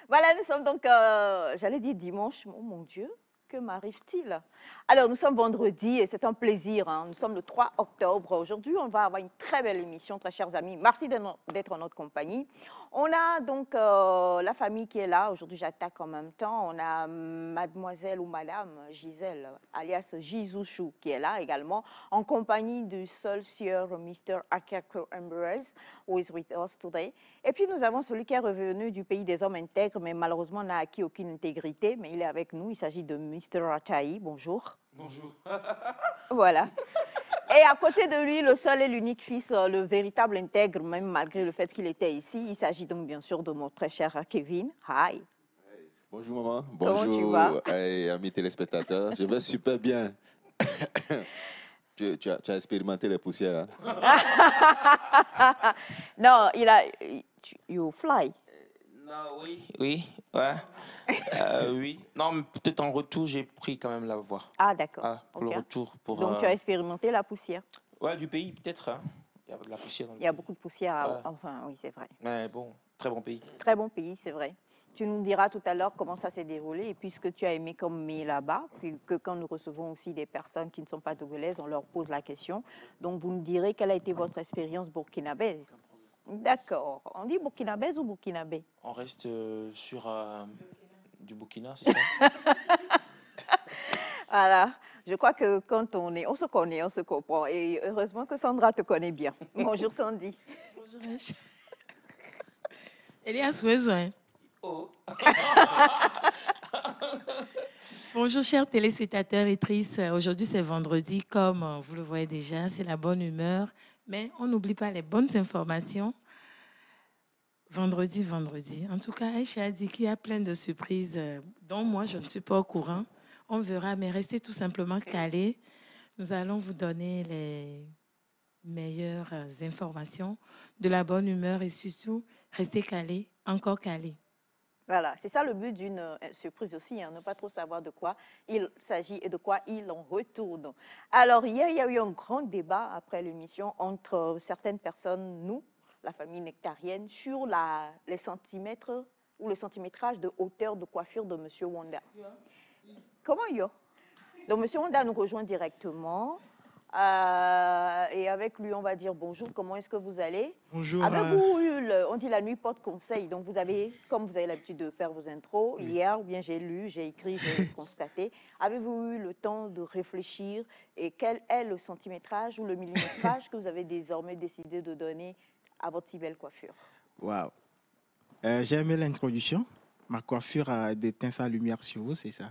Voilà, nous sommes donc, j'allais dire dimanche, oh mon Dieu, que m'arrive-t-il? Alors, nous sommes vendredi et c'est un plaisir, hein. Nous sommes le 3 octobre. Aujourd'hui, on va avoir une très belle émission, très chers amis. Merci d'être en notre compagnie. On a donc la famille qui est là. Aujourd'hui, j'attaque en même temps. On a mademoiselle ou madame Gisèle, alias Jizouchou, qui est là également, en compagnie du seul sieur Mr. Akako Ambrose, who is with us today. Et puis, nous avons celui qui est revenu du pays des hommes intègres, mais malheureusement n'a acquis aucune intégrité, mais il est avec nous. Il s'agit de Mr. Ataï. Bonjour. Bonjour. Voilà. Et à côté de lui, le seul et l'unique fils, le véritable intègre, même malgré le fait qu'il était ici. Il s'agit donc bien sûr de mon très cher Kevin. Hi. Bonjour maman, Comment tu bonjour vas? amis téléspectateurs. Je vais super bien. Tu as expérimenté les poussières, hein? Non, you fly. Non, oui, ouais. Oui. Non, mais peut-être en retour, j'ai pris quand même la voie. Ah, d'accord. Ah, pour Ok. le retour. Donc, tu as expérimenté la poussière. Ouais, du pays, peut-être. Hein. Il y a de la poussière dans le Il y a pays. beaucoup de poussière. Ouais. Enfin, oui, c'est vrai. Mais bon, très bon pays. Très bon pays, c'est vrai. Tu nous diras tout à l'heure comment ça s'est déroulé et puis ce que tu as aimé comme mets là-bas, puis que quand nous recevons aussi des personnes qui ne sont pas togolaises, on leur pose la question. Donc, vous nous direz quelle a été votre expérience burkinabèse. D'accord. On dit burkinabèse ou burkinabé? On reste sur du Burkina, c'est ça? Voilà. Je crois que quand on se connaît, on se comprend. Et heureusement que Sandra te connaît bien. Bonjour Sandy. Bonjour. Elias besoin. Oh. Bonjour chers téléspectateurs et tristes. Aujourd'hui c'est vendredi, comme vous le voyez déjà, c'est la bonne humeur. Mais on n'oublie pas les bonnes informations. Vendredi. En tout cas, Aïcha a dit qu'il y a plein de surprises dont moi je ne suis pas au courant. On verra, mais restez tout simplement calés. Nous allons vous donner les meilleures informations, de la bonne humeur et surtout, restez calés, encore calés. Voilà, c'est ça le but d'une surprise aussi, hein, ne pas trop savoir de quoi il s'agit et de quoi il en retourne. Alors, hier, il y a eu un grand débat après l'émission entre certaines personnes, nous, la famille nectarienne, sur les centimètres ou le centimétrage de hauteur de coiffure de M. Wanda. Comment il y a? Donc, M. Wanda nous rejoint directement. Et avec lui, on va dire bonjour, comment est-ce que vous allez? Bonjour. Avez-vous eu, on dit la nuit porte conseil, donc vous avez, comme vous avez l'habitude de faire vos intros, Oui. hier, ou bien j'ai lu, j'ai écrit, j'ai constaté, avez-vous eu le temps de réfléchir et quel est le centimétrage ou le millimétrage que vous avez désormais décidé de donner à votre si belle coiffure? Waouh. J'ai aimé l'introduction. Ma coiffure a déteint sa lumière sur vous, c'est ça?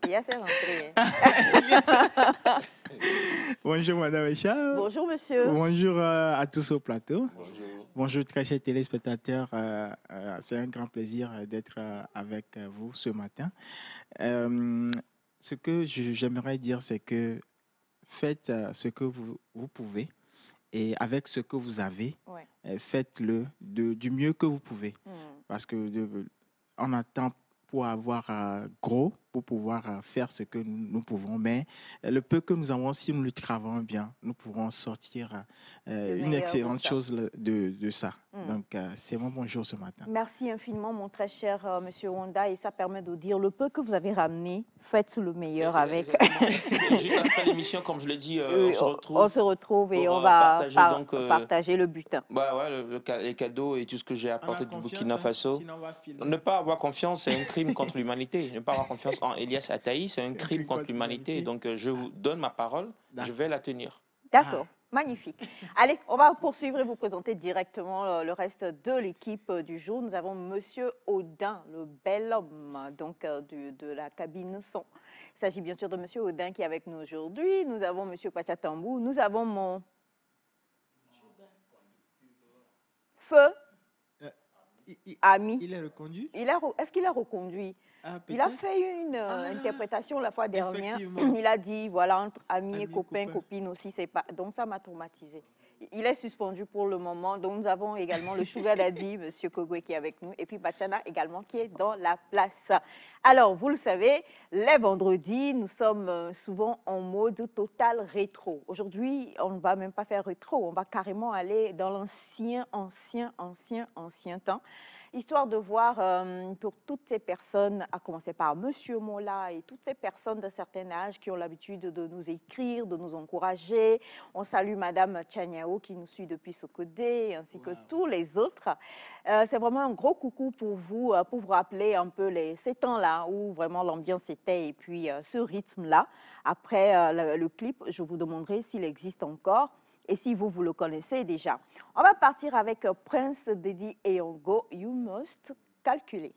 Hier, c'est rentré. Hein. Bonjour Madame Echa. Bonjour monsieur. Bonjour à tous au plateau. Bonjour. Bonjour très chers téléspectateurs. C'est un grand plaisir d'être avec vous ce matin. Ce que j'aimerais dire, c'est que faites ce que vous pouvez et avec ce que vous avez, Ouais. faites-le du mieux que vous pouvez. Parce que on attend pour avoir gros, pour pouvoir faire ce que nous pouvons. Mais le peu que nous avons, si nous le travaillons bien, nous pourrons sortir une excellente chose de ça. Donc, c'est mon bonjour ce matin. Merci infiniment, mon très cher Monsieur Wanda. Et ça permet de dire le peu que vous avez ramené, faites le meilleur avec. Et juste après l'émission, comme je l'ai dit, on se retrouve. On se retrouve et pour on va partager, partager le butin. Bah ouais, les cadeaux et tout ce que j'ai apporté du Burkina Faso. Sinon on va filer. Ne pas avoir confiance, c'est un crime contre l'humanité. Ne pas avoir confiance en Elias Ataï, c'est un crime contre l'humanité. Donc, je vous donne ma parole, je vais la tenir. D'accord, magnifique. Allez, on va poursuivre et vous présenter directement le reste de l'équipe du jour. Nous avons Monsieur Audin, le bel homme donc, de la cabine son. Il s'agit bien sûr de Monsieur Audin qui est avec nous aujourd'hui. Nous avons Monsieur Pachatambou. Nous avons mon feu ami. Il est reconduit? Est-ce qu'il a reconduit? Il a fait une interprétation la fois dernière. Effectivement. Il a dit, voilà, entre amis et Amis, copains, copains. copines aussi, c'est pas... Donc ça m'a traumatisé. Il est suspendu pour le moment. Donc nous avons également le Sugar Daddy, M. Kogwe qui est avec nous, et puis Bachana également qui est dans la place. Alors, vous le savez, les vendredis, nous sommes souvent en mode total rétro. Aujourd'hui, on ne va même pas faire rétro, on va carrément aller dans l'ancien temps. histoire de voir pour toutes ces personnes, à commencer par Monsieur Mola et toutes ces personnes d'un certain âge qui ont l'habitude de nous écrire, de nous encourager. On salue Madame Tchaniao qui nous suit depuis Sokodé, ainsi que tous les autres. C'est vraiment un gros coucou pour vous rappeler un peu ces temps-là où vraiment l'ambiance était et puis ce rythme-là. Après le clip, je vous demanderai s'il existe encore et si vous le connaissez déjà. On va partir avec Prince Daddy et Ongo, You Must Calculer.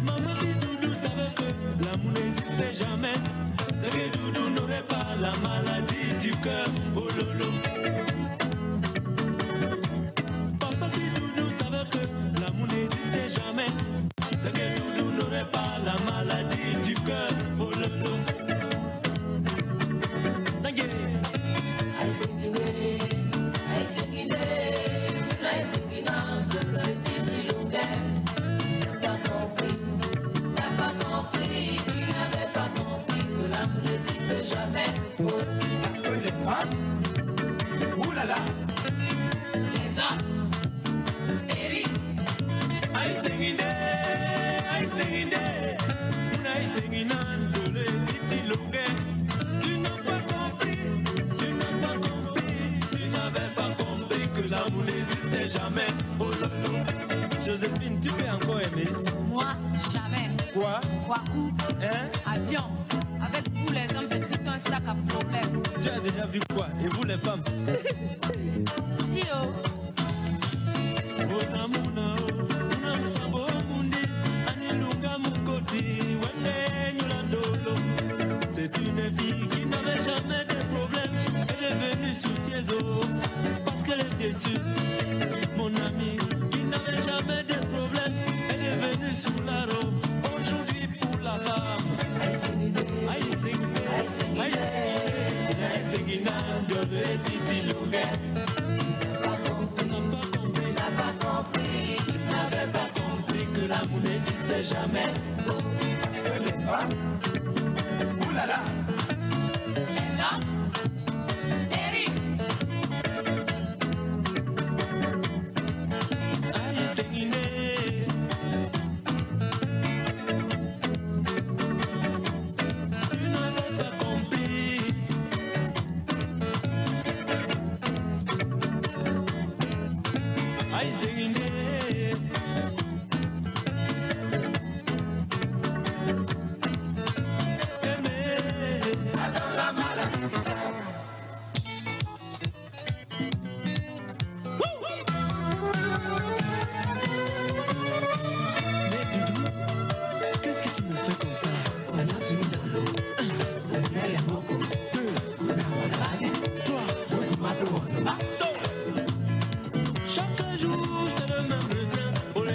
Maman si Doudou savait que l'amour n'existait jamais, c'est que Doudou n'aurait pas la maladie du cœur, oh lolo. Papa si Doudou savait que l'amour n'existait jamais, c'est que Doudou n'aurait pas la maladie du cœur, oh lolo. Parce que les femmes, oulala, les hommes, terribles. I sing it, le titi longue. Tu n'as pas compris, tu n'avais pas compris que l'amour n'existait jamais. Oh lolo, Joséphine, tu peux encore aimer? Moi, jamais. Quoi? Kwaku, Hein? avion. Avec vous les hommes, c'est tout un sac à problème. Tu as déjà vu quoi? Et vous les femmes? Si oh. C'est une fille qui n'avait jamais de problème. Elle est venue soucieuse parce qu'elle est déçue. Mon ami qui n'avait jamais de problème. Elle est venue sous la robe. Aujourd'hui pour la femme. I sing it, le titi longue. Tu n'avais pas compris que l'amour n'existait jamais. Parce que les femmes, oulala, Les hommes, terribles. I sing it. Tu n'avais pas compris. I sing it. Chaque jour c'est le même refrain. Oh là,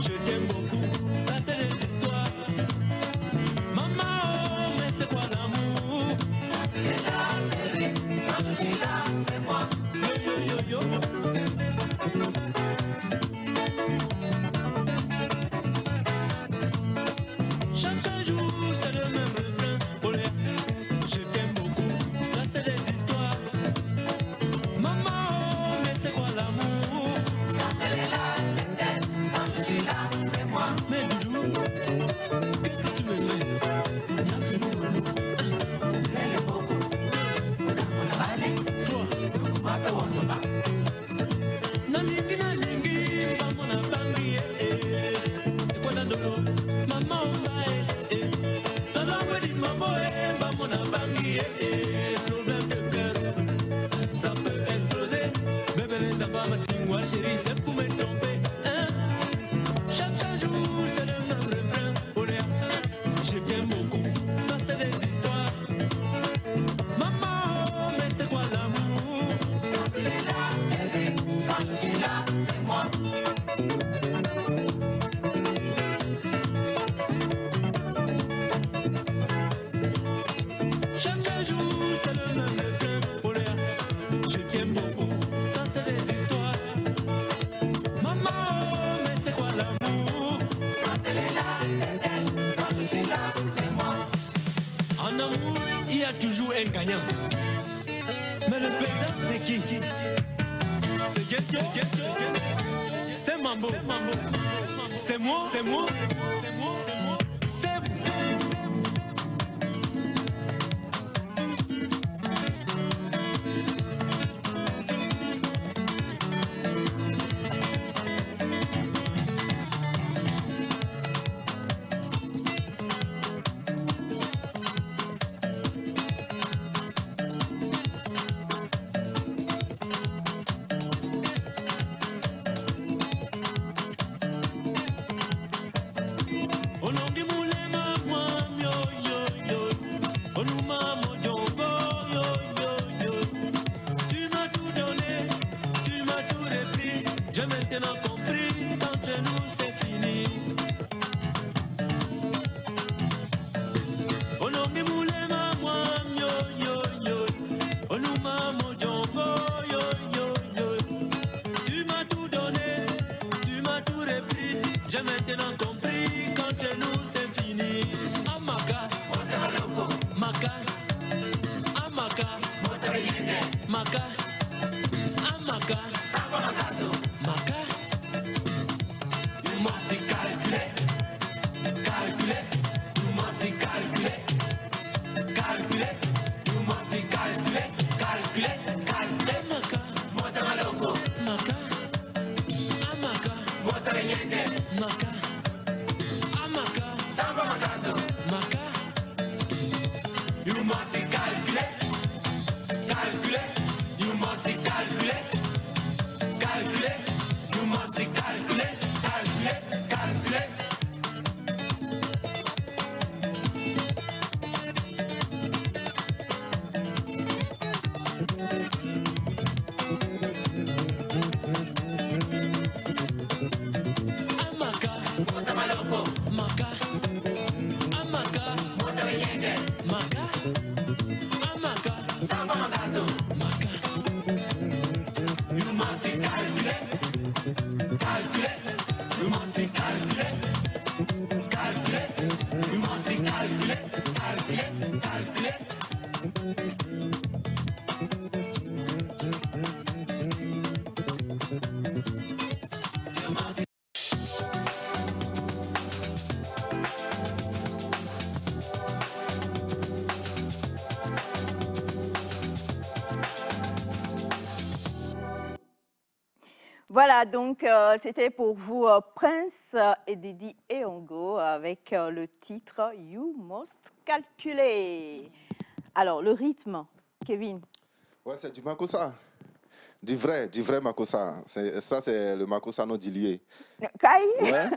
je t'aime beaucoup, ça c'est des histoires. Maman, oh, mais c'est quoi l'amour? Quand tu es là, c'est lui. Quand je suis là, c'est moi. Yo, yo, yo, yo. Chaque jour c'est le même refrain. Oh là, je t'aime beaucoup, ça c'est des histoires. Maman, oh, mais c'est quoi l'amour? quand elle est là, c'est elle. Quand je suis là, c'est moi. Mais Doudou, qu'est-ce que tu me fais? Regarde, c'est mon boulot. Elle est beaucoup. On a balé. Toi, On m'a fait on va. nalingi, maman a bangi, et quoi d'andolo? Maman, toujours un gagnant. Mais le perdant, c'est qui? C'est Ghetto, c'est Mambo, c'est moi, c'est moi, c'est moi, c'est moi, c'est vous. J'ai maintenant compris qu'entre nous c'est fini. Onongi moulema mwam yo yo yo. Onuma mojongo yo yo yo. Tu m'as tout donné, tu m'as tout repris. J'ai maintenant compris qu'entre nous c'est fini. Amaka, maka, amaka, maka, amaka. Maka, you must calculer, calculer, you must calculer, calculer, you must calculer, calculer, calculer. Maka, mota maloko, maka, amaka, mota benyenge, maka, amaka, samba makado, maka, you must calculer, calculer, you must calculer. Calculer, you must calculer, calculer, calculer. Amaka, mota maloko, maka, amaka, mota benyenge, maka, amaka, samba magado, maka. You must calculer, calculer, you must calculer, calculer, you must calculer, calculer, calculer. Voilà, donc c'était pour vous Prince et Didi Eongo avec le titre You Must Calculer. Alors, le rythme, Kevin. Ouais, c'est du makossa. Du vrai makossa. Ça, c'est le makossa non dilué. Kai? Ouais.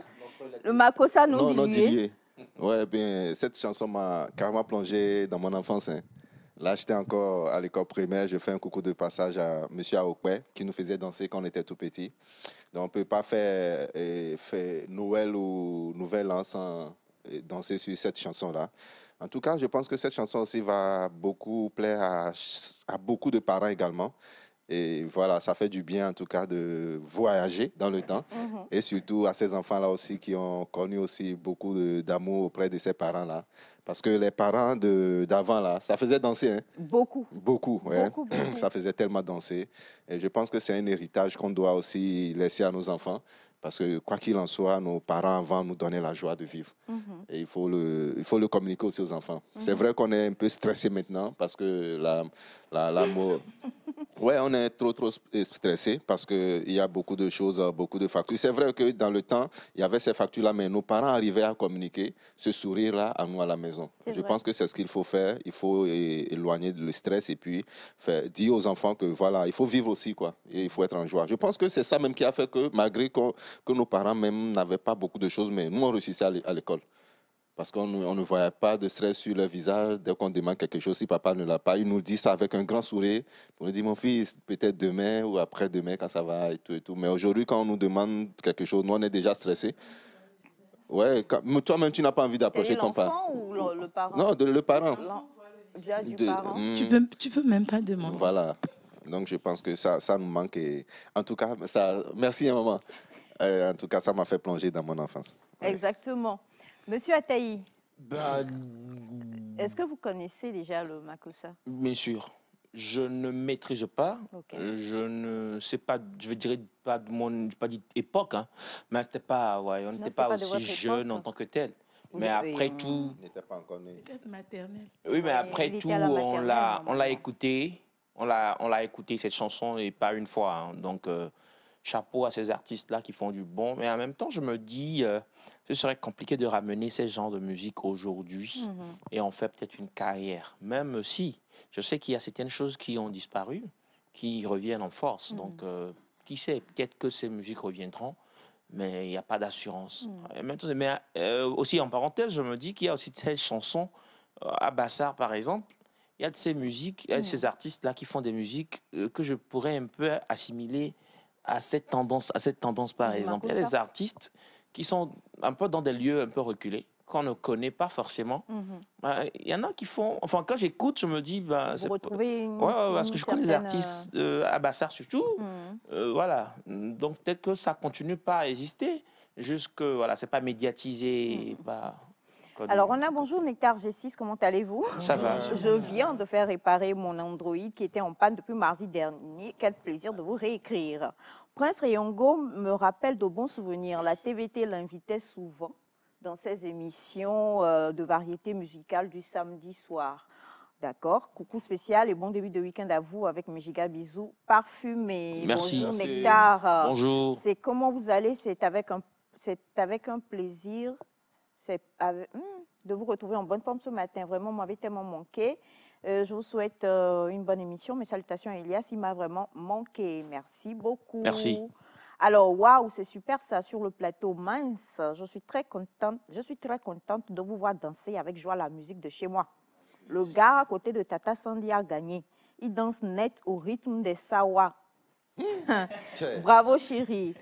Le makossa non Non dilué. dilué. Ouais, bien, cette chanson m'a carrément plongé dans mon enfance. Hein. Là, j'étais encore à l'école primaire. Je fais un coucou de passage à M. Aokwe qui nous faisait danser quand on était tout petit. Donc, on ne peut pas faire Noël ou Nouvel An sans danser sur cette chanson-là. En tout cas, je pense que cette chanson aussi va beaucoup plaire à beaucoup de parents également. Et voilà, ça fait du bien en tout cas de voyager dans le temps. Et surtout à ces enfants-là aussi qui ont connu aussi beaucoup d'amour auprès de ces parents-là. Parce que les parents d'avant, là, ça faisait danser. Hein? Beaucoup. Beaucoup, ouais. Beaucoup. Ça faisait tellement danser. Et je pense que c'est un héritage qu'on doit aussi laisser à nos enfants. Parce que quoi qu'il en soit, nos parents avant nous donnaient la joie de vivre. Et il faut le communiquer aussi aux enfants. C'est vrai qu'on est un peu stressé maintenant parce que l'amour... Ouais, on est trop stressé parce qu'il y a beaucoup de choses, beaucoup de factures. C'est vrai que dans le temps, il y avait ces factures-là, mais nos parents arrivaient à communiquer ce sourire-là à nous à la maison. Je pense que c'est ce qu'il faut faire. Il faut éloigner le stress et puis dire aux enfants que voilà, il faut vivre aussi, quoi. Et il faut être en joie. Je pense que c'est ça même qui a fait que, malgré que nos parents même n'avaient pas beaucoup de choses, mais nous, on réussissait à l'école. Parce qu'on ne voyait pas de stress sur leur visage. Dès qu'on demande quelque chose, si papa ne l'a pas, il nous dit ça avec un grand sourire. Pour nous dire, mon fils, peut-être demain ou après-demain, quand ça va et tout et tout. Mais aujourd'hui, quand on nous demande quelque chose, nous, on est déjà stressés. Ouais, toi-même, tu n'as pas envie d'approcher ton parent. L'enfant ou le parent? Non, le parent. Parent. Tu peux même pas demander. Voilà. Donc, je pense que ça nous manque. Et, en tout cas, merci, maman. En tout cas, ça m'a fait plonger dans mon enfance. Exactement. Monsieur Ataï. Est-ce que vous connaissez déjà le Makossa? Bien sûr. Je ne maîtrise pas. Ok. Je ne sais pas, je ne dirais pas de mon pas époque, hein, mais c'était pas, ouais, on n'était c'est pas pas de aussi votre jeune époque. en tant que tel. Vous Mais êtes- après oui, tout, Il n'était pas encore né. Peut-être maternelle. oui, mais Ouais, après il était tout, à la on maternelle, l'a normalement. écouté, on l'a écouté cette chanson et pas une fois, hein. Donc chapeau à ces artistes-là qui font du bon. Mais en même temps, je me dis, ce serait compliqué de ramener ces genres de musique aujourd'hui et en faire peut-être une carrière. Même si je sais qu'il y a certaines choses qui ont disparu, qui reviennent en force. Donc, qui sait, peut-être que ces musiques reviendront, mais il n'y a pas d'assurance. Et maintenant, mais aussi, en parenthèse, je me dis qu'il y a aussi de ces chansons, à Bassar par exemple, il y a de ces musiques, il y a de ces artistes-là qui font des musiques que je pourrais un peu assimiler à cette tendance par Du exemple. Il y a des Makossa. artistes qui sont un peu dans des lieux un peu reculés, qu'on ne connaît pas forcément. Il y en a qui font... Enfin, quand j'écoute, je me dis... Ben, Vous retrouvez une, ouais, parce une que je connais des certaine, artistes à Bassar surtout. Voilà. Donc, peut-être que ça continue pas à exister. Juste que, voilà, c'est pas médiatisé, pas connu. Alors, on a bonjour Nectar G6, comment allez-vous? Ça va. Je viens de faire réparer mon Android qui était en panne depuis mardi dernier. Quel plaisir de vous réécrire. Prince Rayongo me rappelle de bons souvenirs. La TVT l'invitait souvent dans ses émissions de variété musicale du samedi soir. D'accord. Coucou spécial et bon début de week-end à vous avec mes giga bisous parfumés. Merci. Bonjour Merci. Nectar. Bonjour. C'est comment vous allez? C'est avec un plaisir de vous retrouver en bonne forme ce matin. Vraiment, vous m'avez tellement manqué. Je vous souhaite une bonne émission. Mes salutations à Elias, il m'a vraiment manqué. Merci beaucoup. Merci. Alors, waouh, c'est super ça sur le plateau. Mince, je suis très contente de vous voir danser avec joie la musique de chez moi. Le gars à côté de Tata Sandy a gagné. Il danse net au rythme des Sawa. Bravo, chérie.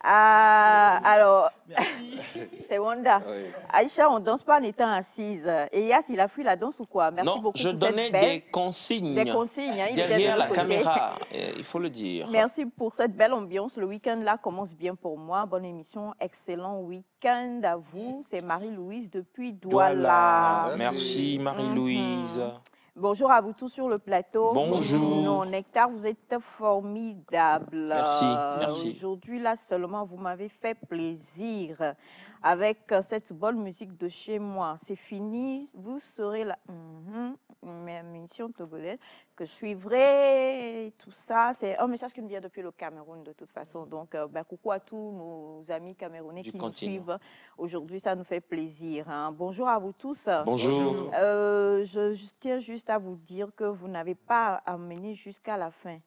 Alors, c'est Wanda. Oui. Aïcha, on ne danse pas en étant assise. Elias, il a fui la danse ou quoi? Merci Non, beaucoup je pour cette donnais belle... des consignes, Des consignes, hein, il était de derrière la l'autre côté. caméra, il faut le dire. Merci pour cette belle ambiance. Le week-end là commence bien pour moi. Bonne émission, excellent week-end à vous. C'est Marie-Louise depuis Douala. Merci. Merci Marie-Louise. Bonjour à vous tous sur le plateau. Bonjour. Non, Nectar, vous êtes formidable. Merci, merci. Aujourd'hui, là seulement, vous m'avez fait plaisir avec cette bonne musique de chez moi. C'est fini, vous serez là. Mes mission togolaise que je suivrai, tout ça. C'est un message qui me vient depuis le Cameroun de toute façon. Donc, coucou à tous nos amis camerounais qui nous suivent. Aujourd'hui, ça nous fait plaisir. Hein. Bonjour à vous tous. Bonjour. Je tiens juste à vous dire que vous n'avez pas amené jusqu'à la fin.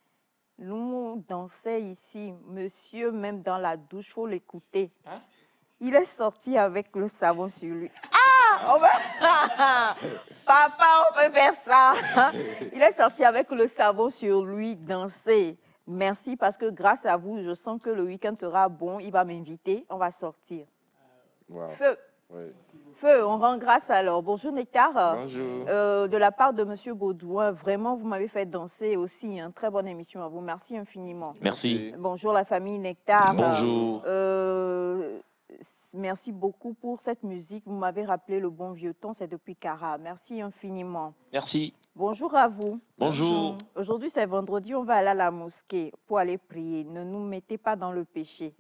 Nous dansons ici, monsieur, même dans la douche, il faut l'écouter. Hein? Il est sorti avec le savon sur lui. Ah! Papa, on peut faire ça. Il est sorti avec le savon sur lui, danser. Merci parce que grâce à vous, je sens que le week-end sera bon. Il va m'inviter, on va sortir. Wow. Feu. Oui. Feu, on rend grâce alors. Bonjour Nectar. Bonjour. De la part de Monsieur Baudouin, vraiment, vous m'avez fait danser aussi. Une très bonne émission à vous. Merci infiniment. Merci. Bonjour la famille Nectar. Bonjour. Merci beaucoup pour cette musique. Vous m'avez rappelé le bon vieux temps, c'est depuis Cara. Merci infiniment. Merci. Bonjour à vous. Bonjour. Aujourd'hui, c'est vendredi, on va aller à la mosquée pour aller prier. Ne nous mettez pas dans le péché.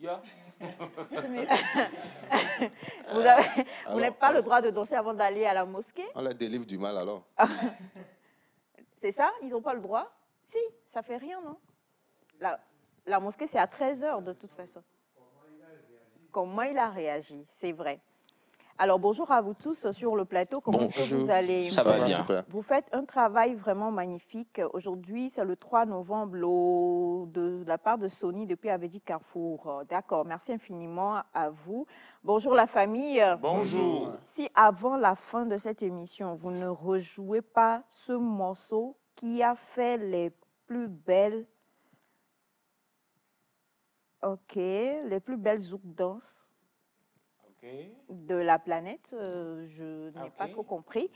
Vous n'avez pas le droit de danser avant d'aller à la mosquée? On la délivre du mal alors. C'est ça? Ils n'ont pas le droit? Si, ça fait rien, non? La mosquée, c'est à 13h de toute façon. Comment il a réagi, c'est vrai. Alors, bonjour à vous tous sur le plateau. Comment est-ce que vous allez? Ça va bien. Super. Vous faites un travail vraiment magnifique. Aujourd'hui, c'est le 3 novembre de la part de Sony depuis Avedi Carrefour. D'accord, merci infiniment à vous. Bonjour la famille. Bonjour. Si avant la fin de cette émission, vous ne rejouez pas ce morceau qui a fait les plus belles... Ok, les plus belles zouk danses de la planète, je n'ai pas trop compris.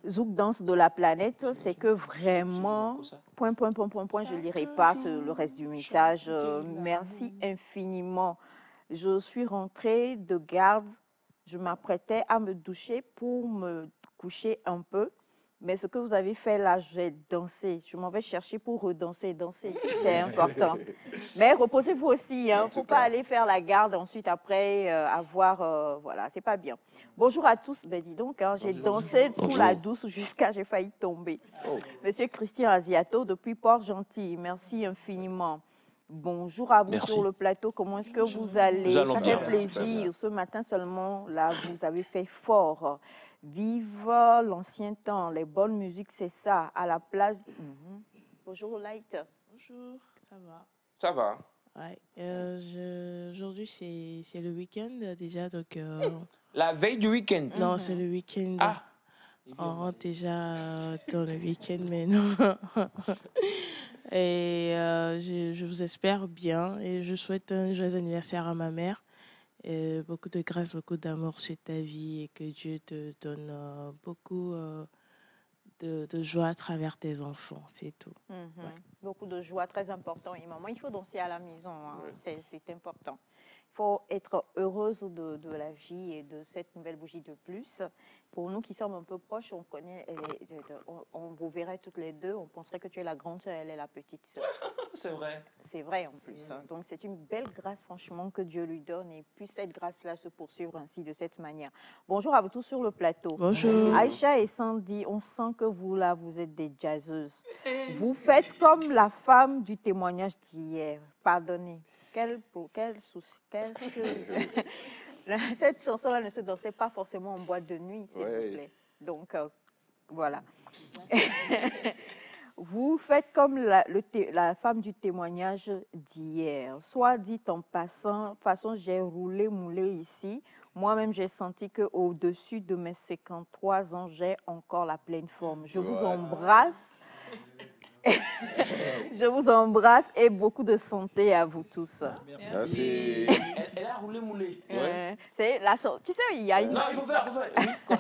Zouk danse de la planète, c'est que vraiment, point, je ne lirai pas le reste du message. Merci infiniment. Je suis rentrée de garde, je m'apprêtais à me doucher pour me coucher un peu. Mais ce que vous avez fait là, j'ai dansé. Je m'en vais chercher pour redanser, danser. C'est important. Mais reposez-vous aussi. Il ne faut pas aller faire la garde ensuite après voilà, c'est pas bien. Bonjour à tous. Ben dis donc, hein, j'ai dansé sous la douce jusqu'à j'ai failli tomber. Monsieur Christian Asiato depuis Port-Gentil, merci infiniment. Bonjour à vous sur le plateau. Comment est-ce que vous allez? Ça fait plaisir. Ce matin seulement, là, vous avez fait fort. Vive l'ancien temps, les bonnes musiques, c'est ça, à la place... Bonjour Light. Bonjour, ça va? Ça va. Ouais, aujourd'hui c'est le week-end déjà, donc... La veille du week-end? Non, c'est le week-end. Ah. On rentre déjà dans le week-end, mais non. Et je vous espère bien et je souhaite un joyeux anniversaire à ma mère. Et beaucoup de grâce, beaucoup d'amour sur ta vie et que Dieu te donne beaucoup de joie à travers tes enfants, c'est tout. Ouais. Beaucoup de joie, très important. Et maman, il faut danser à la maison, hein. C'est important. Il faut être heureuse de la vie et de cette nouvelle bougie de plus. Pour nous qui sommes un peu proches, on connaît, on vous verrait toutes les deux, on penserait que tu es la grande sœur, elle est la petite sœur. C'est vrai. C'est vrai en plus. Hein. Donc c'est une belle grâce franchement que Dieu lui donne et puisse cette grâce-là se poursuivre ainsi de cette manière. Bonjour à vous tous sur le plateau. Bonjour. Aïcha et Sandy, on sent que vous là, vous êtes des jazzeuses. Vous faites comme la femme du témoignage d'hier. Pardonnez. Quel souci, cette chanson-là ne se dansait pas forcément en boîte de nuit, s'il vous plaît. Donc, voilà. Vous faites comme la femme du témoignage d'hier. Soit dit en passant, de toute façon, j'ai roulé, moulé ici. Moi-même, j'ai senti qu'au-dessus de mes 53 ans, j'ai encore la pleine forme. Je vous embrasse. Je vous embrasse et beaucoup de santé à vous tous. Merci. Elle a roulé moulé. C'est la chose. Tu sais, il y a une. Non, il faut faire. Oui, quoi.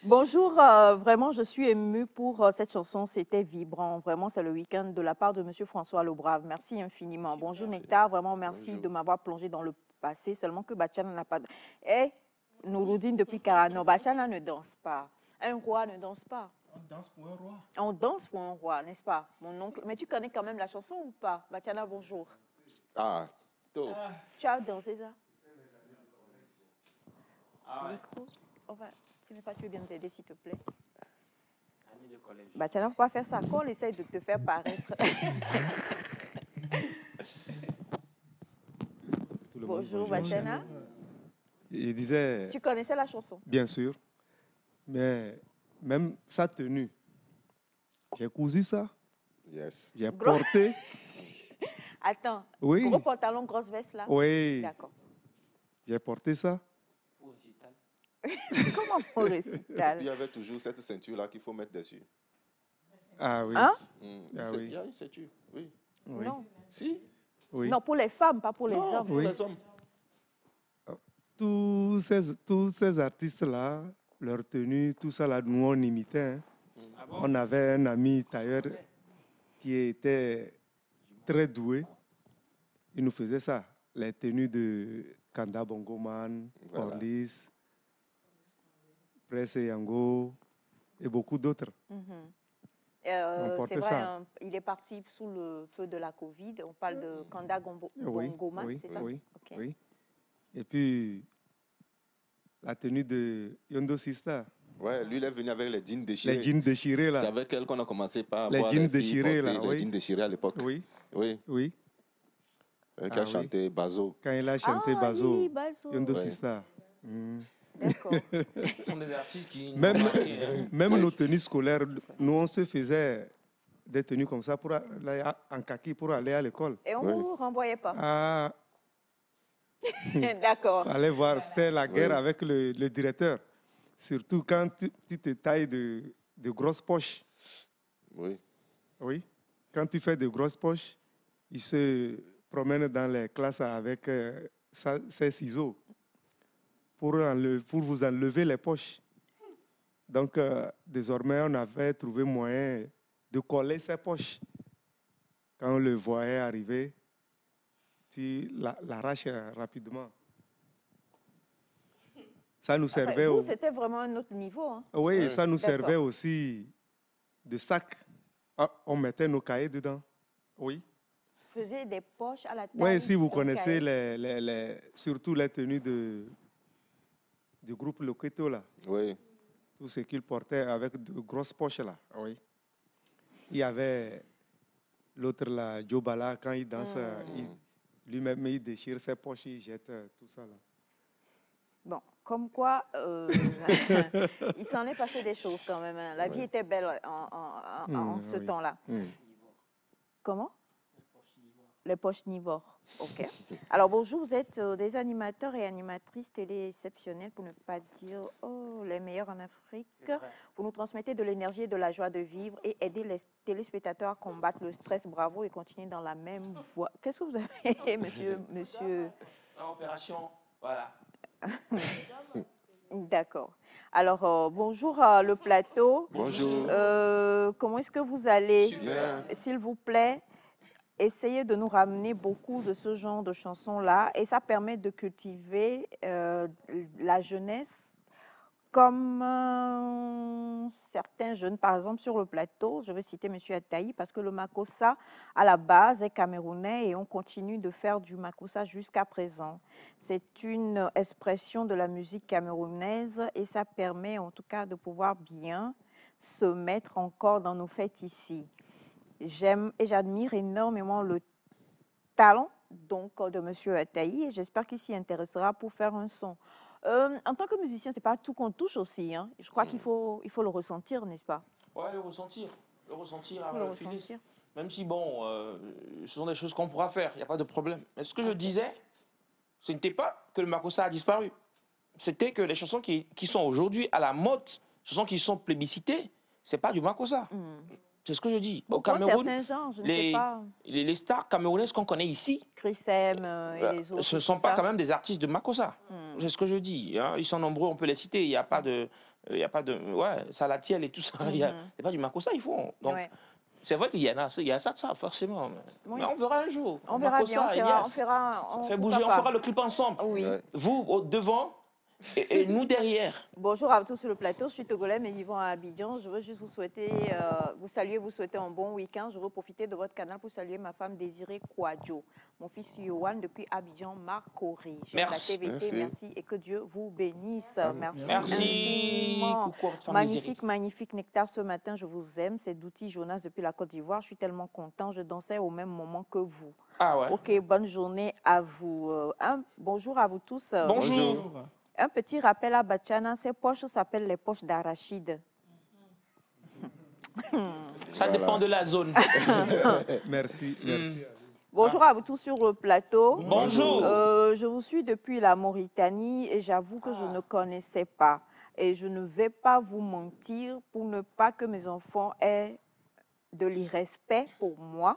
Bonjour, vraiment, je suis émue pour cette chanson. C'était vibrant. Vraiment, c'est le week-end de la part de M. François Lebrave. Merci infiniment. Bonjour Nectar, vraiment merci de m'avoir plongé dans le passé. Seulement que Bachana n'a pas. Et Nouroudine depuis Carano, Bachana ne danse pas. Un roi ne danse pas. On danse pour un roi. On danse pour un roi, n'est-ce pas, mon oncle? Mais tu connais quand même la chanson ou pas? Bachana, bonjour. Ah, top. Tu as dansé ça? Micro, si tu veux bien nous aider, s'il te plaît. Bachana, il ne faut pas faire ça. Quand on essaye de te faire paraître. Bonjour, Bachana. Il disait... Tu connaissais la chanson? Bien sûr. Mais même sa tenue, j'ai cousu ça. Yes. J'ai porté. Attends. Oui. Gros pantalon, grosse veste là? Oui. D'accord. J'ai porté ça. Comment pour récital? Il y avait toujours cette ceinture-là qu'il faut mettre dessus. Ah oui. Hein? Ah oui. Il y a une ceinture, oui. Non. Si? Oui. Non, pour les femmes, pas pour les Non, hommes. pour les hommes. Tous ces artistes-là, leur tenue, tout ça, là, nous, on imitait. Hein. On avait un ami tailleur qui était très doué. Il nous faisait ça. Les tenues de Kanda Bongoman, Corliss, Presse Yango et beaucoup d'autres. C'est vrai, il est parti sous le feu de la Covid. On parle de Kanda Bongoman, c'est ça? Oui, okay. Oui. Et puis, la tenue de Yondo Sista. Ouais, lui, il est venu avec les jeans déchirés. Les jeans déchirés, là. C'est avec elle qu'on a commencé par les voir jeans les filles déchirés, là. les jeans déchirés à l'époque. Oui. Oui. Oui. Qui a chanté Bazo. Quand il a chanté Bazo, Bazo. Yondo Sista. D'accord. Ce sont des artistes qui... Même nos tenues scolaires, nous, on se faisait des tenues comme ça pour aller en kaki pour aller à l'école. Et on ne vous renvoyait pas? Ah, d'accord. Allez voir, c'était la guerre avec le directeur. Surtout quand tu te tailles de grosses poches. Oui. Oui. Quand tu fais de grosses poches, il se promène dans les classes avec ses ciseaux pour vous enlever les poches. Donc, désormais, on avait trouvé moyen de coller ses poches. Quand on le voyait arriver, tu l'arraches rapidement. Ça nous servait Vous, c'était vraiment un autre niveau. Hein. Oui, ça nous servait D'accord. aussi de sac. Ah, on mettait nos cahiers dedans. Oui. Vous faisiez des poches à la taille. Oui, si vous d'un connaissez cahier. surtout les tenues du groupe Loketo, là. Oui. Tout ce qu'ils portaient avec de grosses poches, là. Oui. Il y avait l'autre, là, Jobala, quand il danse, lui-même, il déchire ses poches, il jette tout ça, là. Bon, comme quoi, il s'en est passé des choses quand même. Hein. La vie était belle en ce temps-là. Comment? Les poches Nivore. OK. Alors, bonjour, vous êtes des animateurs et animatrices télé exceptionnels, pour ne pas dire les meilleurs en Afrique. Vous nous transmettez de l'énergie et de la joie de vivre et aider les téléspectateurs à combattre le stress. Bravo et continuez dans la même voie. Qu'est-ce que vous avez, monsieur? Opération, voilà. D'accord. Alors, bonjour le plateau. Bonjour. Comment est-ce que vous allez? Super. S'il vous plaît, essayez de nous ramener beaucoup de ce genre de chansons-là et ça permet de cultiver la jeunesse comme certains jeunes, par exemple sur le plateau, je vais citer M. Attaï parce que le Makossa à la base est camerounais et on continue de faire du Makossa jusqu'à présent. C'est une expression de la musique camerounaise et ça permet en tout cas de pouvoir bien se mettre encore dans nos fêtes ici. J'aime et j'admire énormément le talent donc, de M. Attaï et j'espère qu'il s'y intéressera pour faire un son. En tant que musicien, ce n'est pas tout qu'on touche aussi. Hein. Je crois qu'il faut le ressentir, n'est-ce pas? Oui, le ressentir. Le ressentir, le le ressentir. Même si, bon, ce sont des choses qu'on pourra faire, il n'y a pas de problème. Mais ce que je disais, ce n'était pas que le Makossa a disparu. C'était que les chansons qui sont aujourd'hui à la mode, chansons qui sont plébiscitées, ce n'est pas du Makossa. C'est ce que je dis. Au Cameroun, certains genres, je ne sais pas. Les stars camerounaises qu'on connaît ici, Chris M et les autres. ce ne sont pas quand même des artistes de Makossa. C'est ce que je dis. Hein. Ils sont nombreux, on peut les citer. Il n'y a pas de... ouais, Salatiel et tout ça. Il n'y a pas du Makossa, ils font. Donc, c'est vrai qu'il y en a, il y a ça de ça, forcément. Mais on verra un jour. On verra Makossa, bien, on fera bouger, on fera le clip ensemble. Oui. Vous, au devant, et nous derrière. Bonjour à tous sur le plateau, je suis Togolais mais vivant à Abidjan. Je veux juste vous souhaiter, vous saluer, vous souhaiter un bon week-end. Je veux profiter de votre canal pour saluer ma femme Désirée Kouadjo, mon fils Yohan depuis Abidjan, Marcory. Merci. La TVT, merci et que Dieu vous bénisse. Merci. Merci. Magnifique, magnifique nectar ce matin, je vous aime. C'est Douti Jonas depuis la Côte d'Ivoire. Je suis tellement content, je dansais au même moment que vous. Ah ouais. Ok, bonne journée à vous. Bonjour à vous tous. Bonjour. Un petit rappel à Bachana, ces poches s'appellent les poches d'arachide. Ça dépend de la zone. Merci. Bonjour à vous tous sur le plateau. Bonjour. Je vous suis depuis la Mauritanie et j'avoue que je ne connaissais pas. Et je ne vais pas vous mentir pour ne pas que mes enfants aient de l'irrespect pour moi.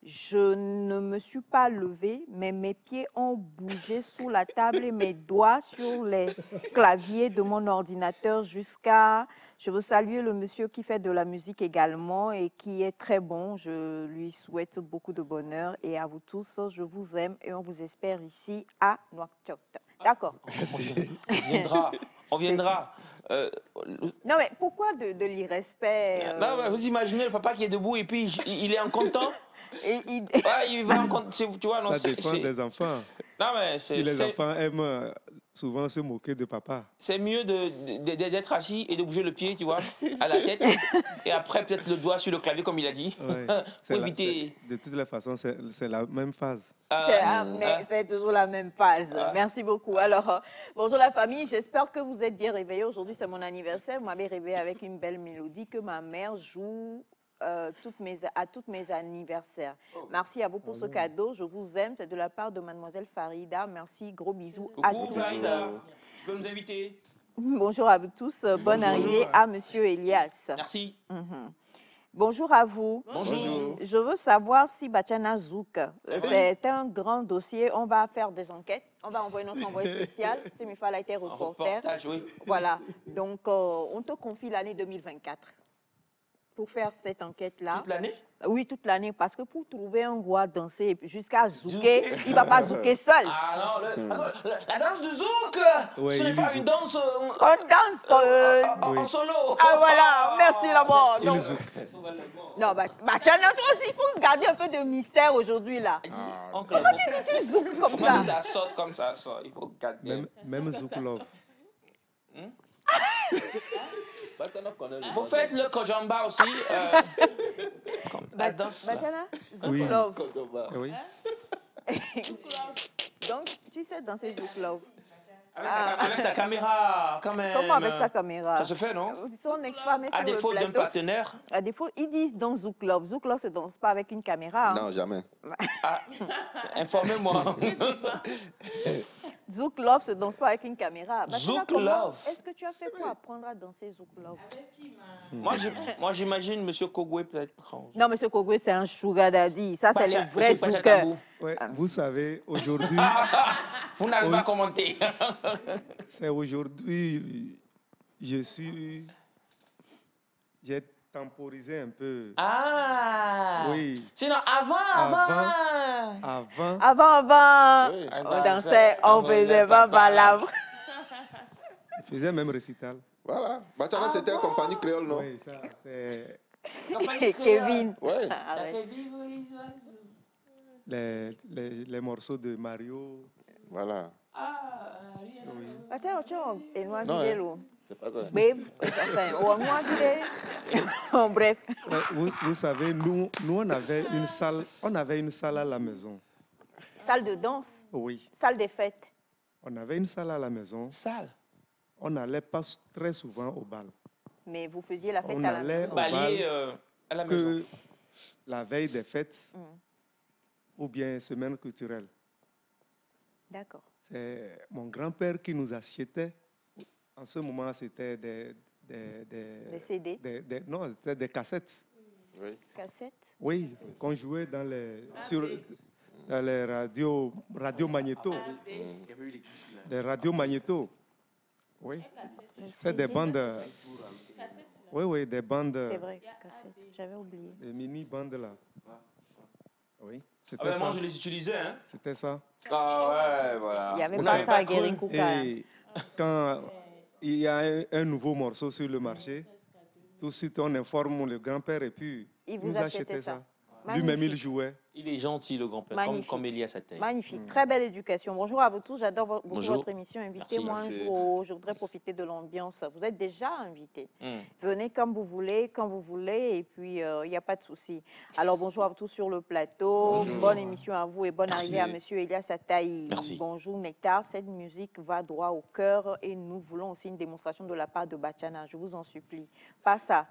Je ne me suis pas levée, mais mes pieds ont bougé sous la table et mes doigts sur les claviers de mon ordinateur jusqu'à... Je veux saluer le monsieur qui fait de la musique également et qui est très bon. Je lui souhaite beaucoup de bonheur et à vous tous, je vous aime et on vous espère ici à Nouakchott. D'accord. On viendra. Non, mais pourquoi de l'irrespect Vous imaginez le papa qui est debout et puis il est en content. Il va en compte, tu vois, non, ça dépend des enfants. Non, mais si les enfants aiment souvent se moquer de papa. C'est mieux d'être assis et de bouger le pied, tu vois, à la tête. Et après, peut-être le doigt sur le clavier, comme il a dit. Ouais. Pour éviter... De toutes les façons, c'est la même phase. Mais c'est toujours la même phase. Merci beaucoup. Alors, bonjour la famille. J'espère que vous êtes bien réveillés. Aujourd'hui, c'est mon anniversaire. Vous m'avez réveillé avec une belle mélodie que ma mère joue à toutes mes anniversaires. Merci à vous pour ce cadeau. Je vous aime. C'est de la part de mademoiselle Farida. Merci. Gros bisous à tous. Farida. Tu peux nous inviter. Bonjour à vous tous. Bonne arrivée à monsieur Elias. Merci. Bonjour à vous. Bonjour. Je veux savoir si Bachana Zouk, c'est un grand dossier. On va faire des enquêtes. On va envoyer notre envoyé spécial. Semifal a été reporter. Oui. Voilà. Donc, on te confie l'année 2024. pour faire cette enquête-là. Toute l'année? Oui, toute l'année, parce que pour trouver un roi danser et puis jusqu'à zouker, il ne va pas zouker seul. Ah non, la danse du zouk, Ouais, ce n'est il pas zouk. une danse On danse. en solo. Ah voilà, merci là-bas. Il Donc, zouk. non, Bachana, toi aussi, il faut garder un peu de mystère aujourd'hui là. Oncle, Comment tu zoukes comme comment ça? ça saute comme ça sort? Il faut garder. Même Zouk Love. Vous faites le kojamba aussi. La danse. là. Bachana, Zouk Oui. Love. Oui. Donc, tu sais danser Zouk Love. Avec sa caméra, quand même. Comment avec sa caméra? Ça se fait, non? Son ex-femme est À sur le défaut d'un plateau. partenaire. À défaut, ils disent dans Zouk Love. Zouk Love, ça ne danse pas avec une caméra. Hein. Non, jamais. Informez-moi. Zouk Love, ça ne danse pas avec une caméra. Bachana, Zouk comment Love. Est-ce que tu as fait pour apprendre à danser Zouk Love? Moi, j'imagine M. Kogwe peut-être. Non, M. Kogwe, c'est un sugar daddy. Ça, c'est les vrais Monsieur zoukers. Pachakambu. Ouais, vous savez, aujourd'hui, Vous n'avez pas commenté. c'est aujourd'hui, j'ai temporisé un peu. Ah! Oui. Sinon, avant. Avant, Oui. on dansait, on faisait pas palabre. Je faisais même récital. Voilà. Bachana, c'était une compagnie créole, non? Oui, ça, c'est Kevin. Ouais. Arrête. les morceaux de Mario. Voilà. Oui. Attends, et moi, Non, vidéo. C'est pas ça. Babe, enfin, ou moi, vidéo. Bref. Ouais, vous savez, nous on avait une salle à la maison. Salle de danse, Oui. salle des fêtes. On avait une salle à la maison. Sale. On n'allait pas très souvent au bal. Mais vous faisiez la fête On à la allait maison. au Balayer bal à la maison. que la veille des fêtes ou bien semaine culturelle. D'accord. C'est mon grand-père qui nous achetait. En ce moment, c'était des CD, non, c'était des cassettes. Oui. cassettes. Oui, qu'on jouait dans les radios magnéto. Des radios magnéto. Oui. C'est des bandes. Oui, des bandes. C'est vrai, cassettes. J'avais oublié. Des mini-bandes là. Oui. C'était Ah ben, ça. moi, je les utilisais. Hein. C'était ça. Ah ouais, voilà. Il n'y avait Vous pas n'avez ça à cru. Guérin Kouka. Et quand il y a un nouveau morceau sur le marché, tout de suite on informe le grand-père et puis Il vous nous achetait achetait ça. ça. Lui-même il Magnifique. jouait. Il est gentil, le grand-père, Magnifique. comme Elias Atay. Magnifique, très belle éducation. Bonjour à vous tous, j'adore beaucoup Bonjour. votre émission. Invitez-moi un Merci. jour, je voudrais profiter de l'ambiance. Vous êtes déjà invité. Hmm. Venez comme vous voulez, quand vous voulez, et puis il n'y a pas de souci. Alors bonjour à vous tous sur le plateau, bonne émission à vous et bonne Merci. arrivée à Monsieur Elias Ataï. Merci. Bonjour Nectar, cette musique va droit au cœur et nous voulons aussi une démonstration de la part de Bachana, je vous en supplie. Pas ça.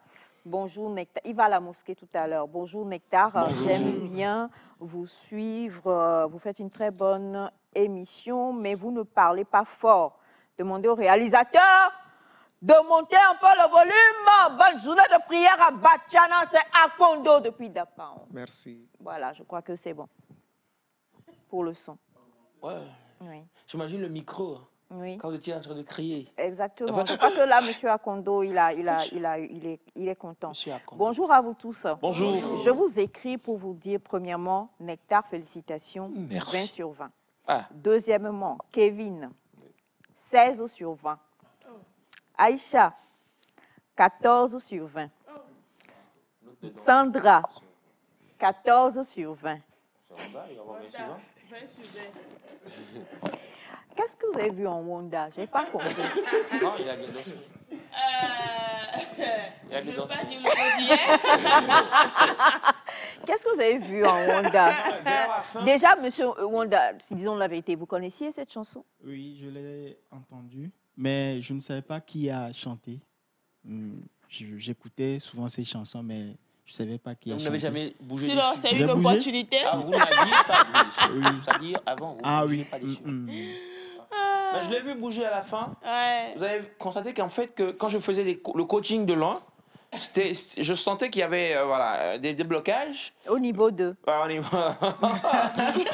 Bonjour Nectar, il va à la mosquée tout à l'heure. Bonjour Nectar, j'aime bien vous suivre. Vous faites une très bonne émission, mais vous ne parlez pas fort. Demandez au réalisateur de monter un peu le volume. Bonne journée de prière à Bachana, c'est Akondo depuis Dapan. Merci. Voilà, je crois que c'est bon pour le son. Ouais. Oui, J'imagine le micro hein, oui. quand vous étiez en train de crier. Exactement. Je crois que là, Monsieur Akondo, il est content. Monsieur Akondo. Bonjour à vous tous. Bonjour. Je vous écris pour vous dire, premièrement, Nectar, félicitations, Merci. 20 sur 20. Ah. Deuxièmement, Kevin, 16 sur 20. Aïcha, 14 sur 20. Sandra, 14 sur 20. Qu'est-ce que vous avez vu en Wanda? Je n'ai pas compris. Non, il a bien dansé. Il a bien dansé. Qu'est-ce que vous avez vu en Wanda? Déjà, monsieur Wanda, disons la vérité, vous connaissiez cette chanson? Oui, je l'ai entendu, mais je ne savais pas qui a chanté. J'écoutais souvent ces chansons, mais je ne savais pas qui a Vous chanté. n'avez jamais bougé Sinon, dessus. c'est J'ai une bougé. opportunité. Ah, vous n'aviez pas bougé dessus. Oui. C'est-à-dire avant, vous Ah ne oui. pas dessus. mm. Mais je l'ai vu bouger à la fin. Ouais. Vous avez constaté qu'en fait, que quand je faisais le coaching de loin, je sentais qu'il y avait voilà, des blocages. Au niveau 2. Ouais, au niveau...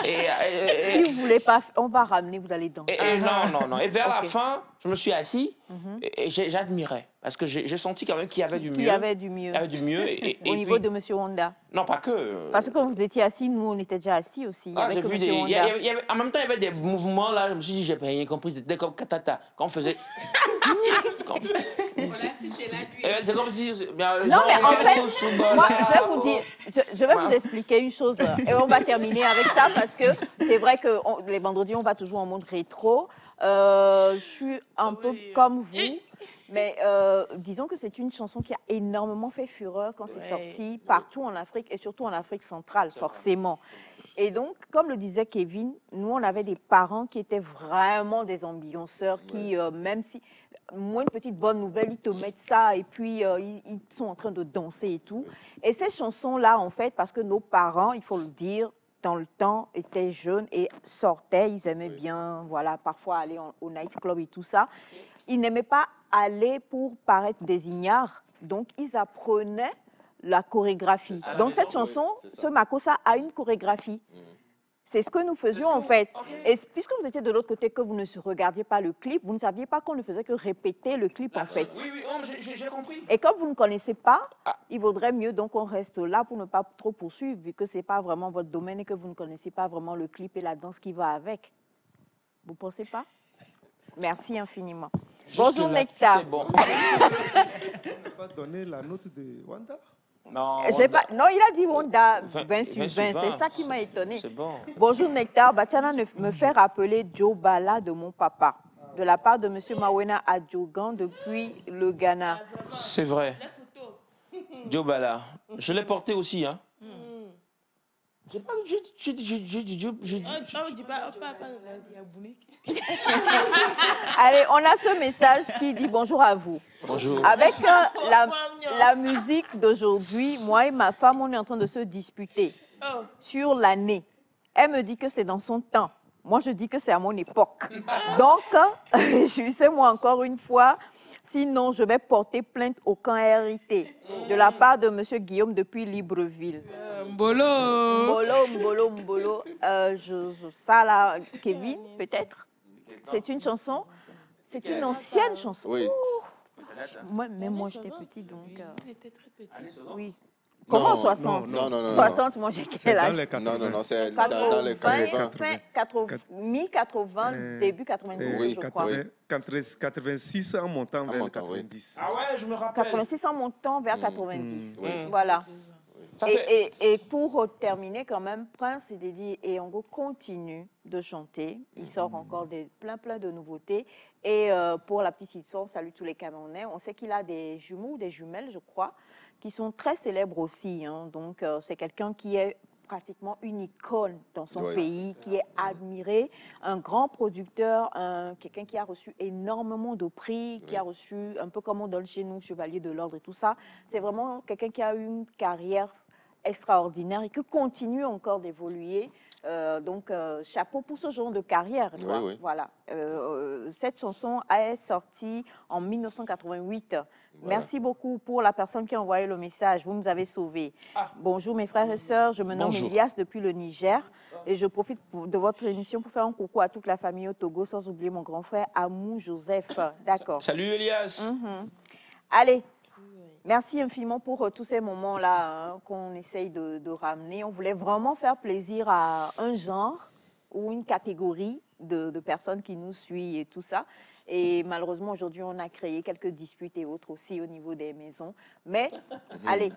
Si vous voulez pas, on va ramener, vous allez danser. Non. Et vers la fin, je me suis assis et j'admirais. Parce que j'ai senti quand même qu'il y avait du mieux. Il y avait du mieux. Il y avait du mieux. Au niveau de M. Wanda. Non, pas que. Parce que quand vous étiez assis, nous, on était déjà assis aussi. Il y avait que M. Wanda. En même temps, il y avait des mouvements, là, je me suis dit, j'ai rien compris. C'était comme Katata. Quand on faisait... C'est comme si... Non, mais en fait, moi, je vais vous dire, je vais vous expliquer une chose. Et on va terminer avec ça parce que c'est vrai que les vendredis, on va toujours en mode rétro. Je suis un peu comme vous. Mais disons que c'est une chanson qui a énormément fait fureur quand c'est sorti partout en Afrique et surtout en Afrique centrale, forcément. Et donc, comme le disait Kevin, nous, on avait des parents qui étaient vraiment des ambianceurs qui, même si, moi, une petite bonne nouvelle, ils te mettent ça et puis ils sont en train de danser et tout. Et ces chansons-là, en fait, parce que nos parents, il faut le dire, dans le temps, étaient jeunes et sortaient, ils aimaient bien, voilà, parfois aller au nightclub et tout ça. Ils n'aimaient pas aller pour paraître des ignares, donc ils apprenaient la chorégraphie. Donc cette chanson, ce Makossa a une chorégraphie. C'est ce que nous faisions en fait. Et puisque vous étiez de l'autre côté, que vous ne regardiez pas le clip, vous ne saviez pas qu'on ne faisait que répéter le clip en fait. Oui, j'ai compris. Et comme vous ne connaissez pas, il vaudrait mieux donc qu'on reste là pour ne pas trop poursuivre, vu que ce n'est pas vraiment votre domaine et que vous ne connaissez pas vraiment le clip et la danse qui va avec. Vous ne pensez pas? Merci infiniment. Bonjour Nectar. Bon. On n'a pas donné la note de Wanda? Non, non, il a dit Wanda 20 sur 20. C'est ça qui m'a étonné. C'est bon. Bonjour Nectar. Batiana me fait rappeler Joe Bala de mon papa, de la part de M. Mawena Adjogan depuis le Ghana. C'est vrai. Joe Bala. Je l'ai porté aussi, hein. Allez, on a ce message qui dit bonjour à vous. Bonjour. Avec la musique d'aujourd'hui, moi et ma femme, on est en train de se disputer sur l'année. Elle me dit que c'est dans son temps. Moi, je dis que c'est à mon époque. Donc, c'est moi encore une fois. Sinon, je vais porter plainte au camp RIT de la part de M. Guillaume depuis Libreville. Mbolo. Ça là, Kevin, peut-être. C'est une chanson. C'est une ancienne chanson. Oui. Même moi, j'étais petite, donc... Il était très petit. Oui. Comment 60? Non. 60, moi j'ai quel âge? Non, c'est dans les 80. Mi-80, début 90, je crois. 86 en montant vers 90. Ah ouais, je me rappelle. 86 en montant vers 90. Voilà. Et pour terminer quand même, Prince et Dédi et Ongo continuent de chanter. Il sort encore plein de nouveautés. Et pour la petite histoire, salut tous les Camerounais. On sait qu'il a des jumeaux ou des jumelles, je crois, qui sont très célèbres aussi. Hein. Donc, c'est quelqu'un qui est pratiquement une icône dans son pays, qui est admiré, un grand producteur, quelqu'un qui a reçu énormément de prix, qui a reçu, un peu comme on donne chez nous, Chevalier de l'Ordre et tout ça. C'est vraiment quelqu'un qui a eu une carrière extraordinaire et qui continue encore d'évoluer. Donc, chapeau pour ce genre de carrière. Voilà. Cette chanson est sortie en 1988. Merci beaucoup pour la personne qui a envoyé le message. Vous nous avez sauvés. Bonjour mes frères et sœurs, je me nomme Elias depuis le Niger et je profite de votre émission pour faire un coucou à toute la famille au Togo, sans oublier mon grand frère Amou Joseph. D'accord. Salut Elias. Allez. Merci infiniment pour tous ces moments-là qu'on essaye de ramener. On voulait vraiment faire plaisir à un genre ou une catégorie de personnes qui nous suivent et tout ça. Et malheureusement, aujourd'hui, on a créé quelques disputes et autres aussi au niveau des maisons. Mais allez,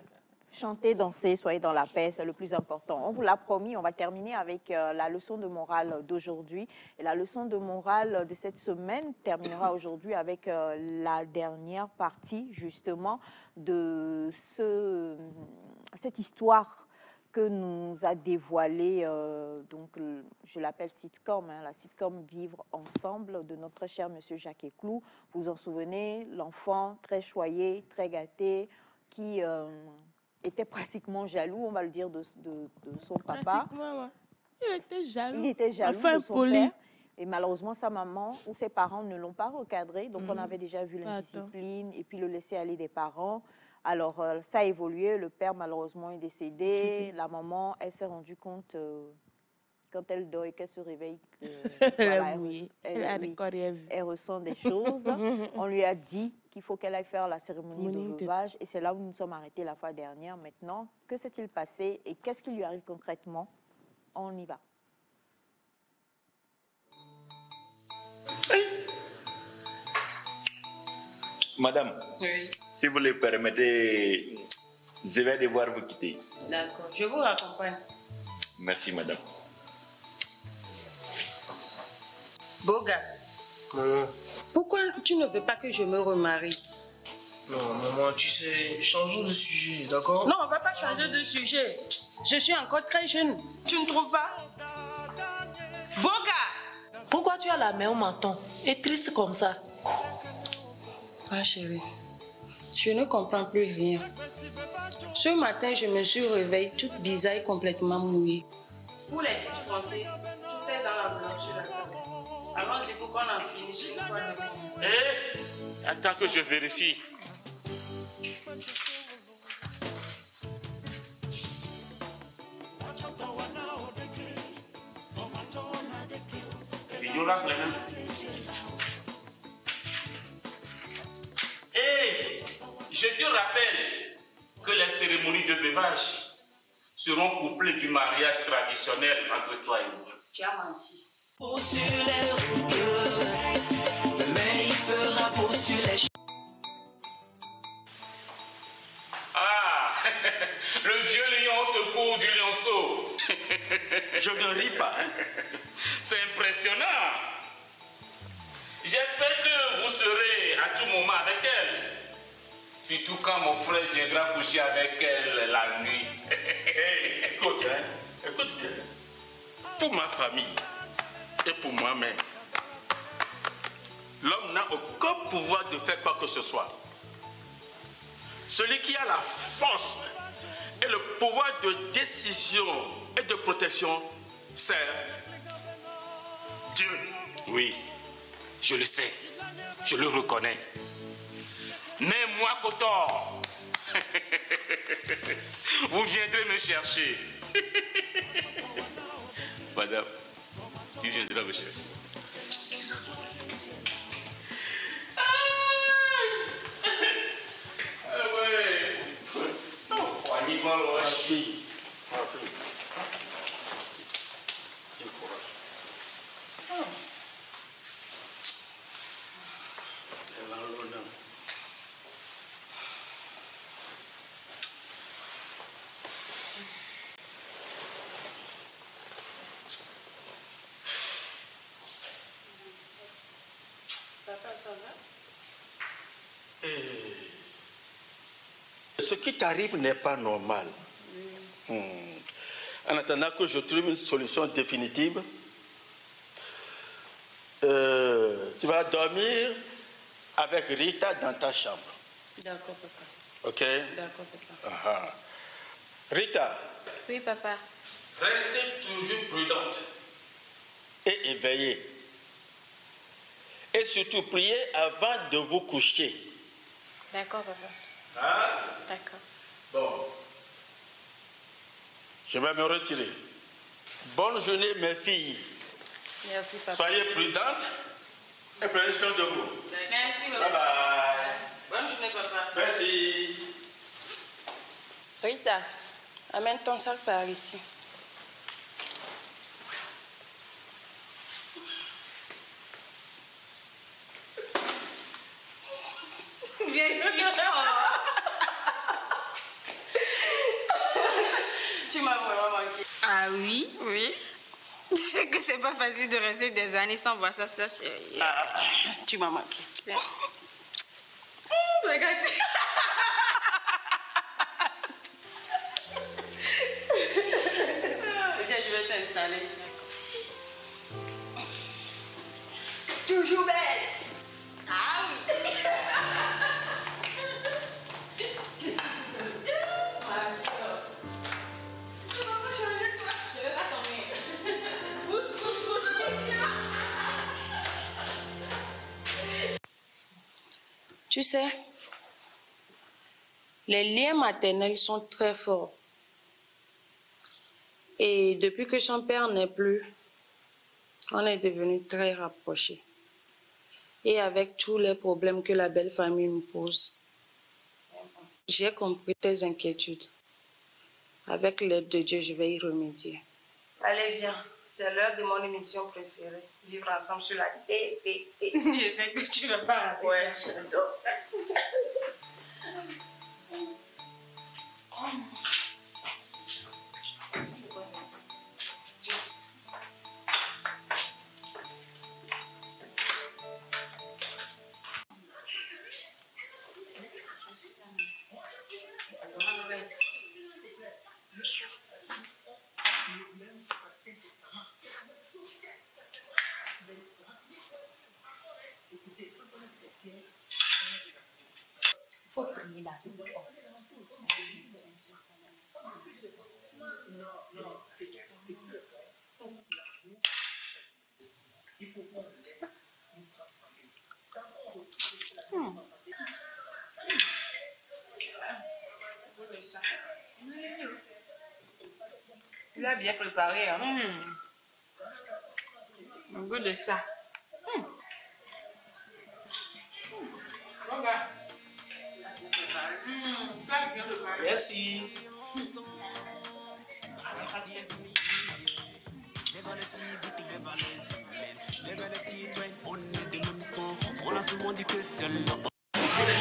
chantez, dansez, soyez dans la paix, c'est le plus important. On vous l'a promis, on va terminer avec la leçon de morale d'aujourd'hui. Et la leçon de morale de cette semaine terminera aujourd'hui avec la dernière partie, justement, de cette histoire que nous a dévoilé, donc je l'appelle sitcom, la sitcom Vivre ensemble de notre cher monsieur Jacques Eclou. Vous en souvenez, l'enfant très choyé, très gâté, qui était pratiquement jaloux, on va le dire, de son papa. Il était jaloux. Il était jaloux de son père. Et malheureusement, sa maman ou ses parents ne l'ont pas recadré. Donc, on avait déjà vu l'indiscipline et puis le laisser aller des parents. Alors, ça a évolué. Le père, malheureusement, est décédé. La maman, elle s'est rendue compte, quand elle dort et qu'elle se réveille, voilà, elle ressent des choses. On lui a dit qu'il faut qu'elle aille faire la cérémonie de veuvage. Et c'est là où nous nous sommes arrêtés la fois dernière. Maintenant, que s'est-il passé et qu'est-ce qui lui arrive concrètement? On y va. Madame, oui. Si vous le permettez, je vais devoir vous quitter. D'accord, je vous raccompagne. Merci, madame. Boga, pourquoi tu ne veux pas que je me remarie? Non, maman, tu sais, changeons de sujet, d'accord? Non, on ne va pas changer de sujet. Je suis encore très jeune. Tu ne trouves pas? Boga! Pourquoi tu as la main au menton et triste comme ça? Ah chérie, je ne comprends plus rien. Ce matin, je me suis réveillée toute bizarre et complètement mouillée. Pour les titres français, tout est dans la blanche sur la table. Alors, il faut qu'on en finisse une fois de tout. Eh, attends que je vérifie. Et je te rappelle que les cérémonies de veuvage seront couplées du mariage traditionnel entre toi et moi. Tu as menti. Beau sur les routes, mais il fera beau sur les Ah, le vieux lion se court du lionceau. Je ne ris pas. C'est impressionnant. J'espère que vous serez à tout moment avec elle. Surtout quand mon frère viendra coucher avec elle la nuit. Hey, écoute, écoute bien. Pour ma famille et pour moi-même, l'homme n'a aucun pouvoir de faire quoi que ce soit. Celui qui a la force et le pouvoir de décision et de protection, c'est Dieu. Oui, je le sais, je le reconnais. Mais moi, Kotor, vous viendrez me chercher. Madame, tu viendras me chercher. Papa, ça va? Ce qui t'arrive n'est pas normal. En attendant que je trouve une solution définitive, tu vas dormir avec Rita dans ta chambre. D'accord, papa. Ok? D'accord, papa. Rita. Oui, papa. Restez toujours prudente et éveillée. Et surtout, priez avant de vous coucher. D'accord, papa. Hein? D'accord. Bon. Je vais me retirer. Bonne journée, mes filles. Merci, papa. Soyez prudentes et prenez soin de vous. Merci, papa. Bye bye. Bonne journée, papa. Merci. Rita, amène ton sac par ici. Viens ici. Tu m'as vraiment manqué. Ah oui, oui. Tu sais que c'est pas facile de rester des années sans voir ça, chérie. Tu m'as manqué. Viens. Regarde. Viens, je vais t'installer. Toujours belle. Ah oui. Qu'est-ce que tu veux? Ma soeur. Tu vas pas changer, toi? Je vais pas tomber. Bouge, bouge, bouge, bouge. Tu sais, Les liens maternels sont très forts. Et depuis que son père n'est plus, on est devenus très rapprochés. Et avec tous les problèmes que la belle famille nous pose, j'ai compris tes inquiétudes. Avec l'aide de Dieu, je vais y remédier. Allez, viens. C'est l'heure de mon émission préférée. Vivre ensemble sur la TVT. Je sais que tu ne vas pas rater Ouais, ça. j'adore ça. Faut prier là. Tu l'as bien préparé, hein? Un goût de ça. Merci.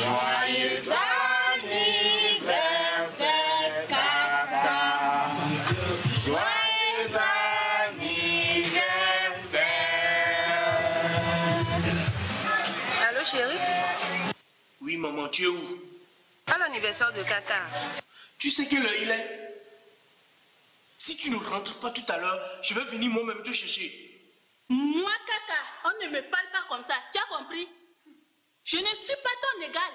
Joyeux anniversaire, Kaka. Joyeux anniversaire. Allô, chérie? Oui, maman, tu es où? À l'anniversaire de Kaka. Tu sais quelle heure il est? Si tu ne rentres pas tout à l'heure, je vais venir moi-même te chercher. Moi, Kaka, on ne me parle pas comme ça. Tu as compris? Je ne suis pas ton égal.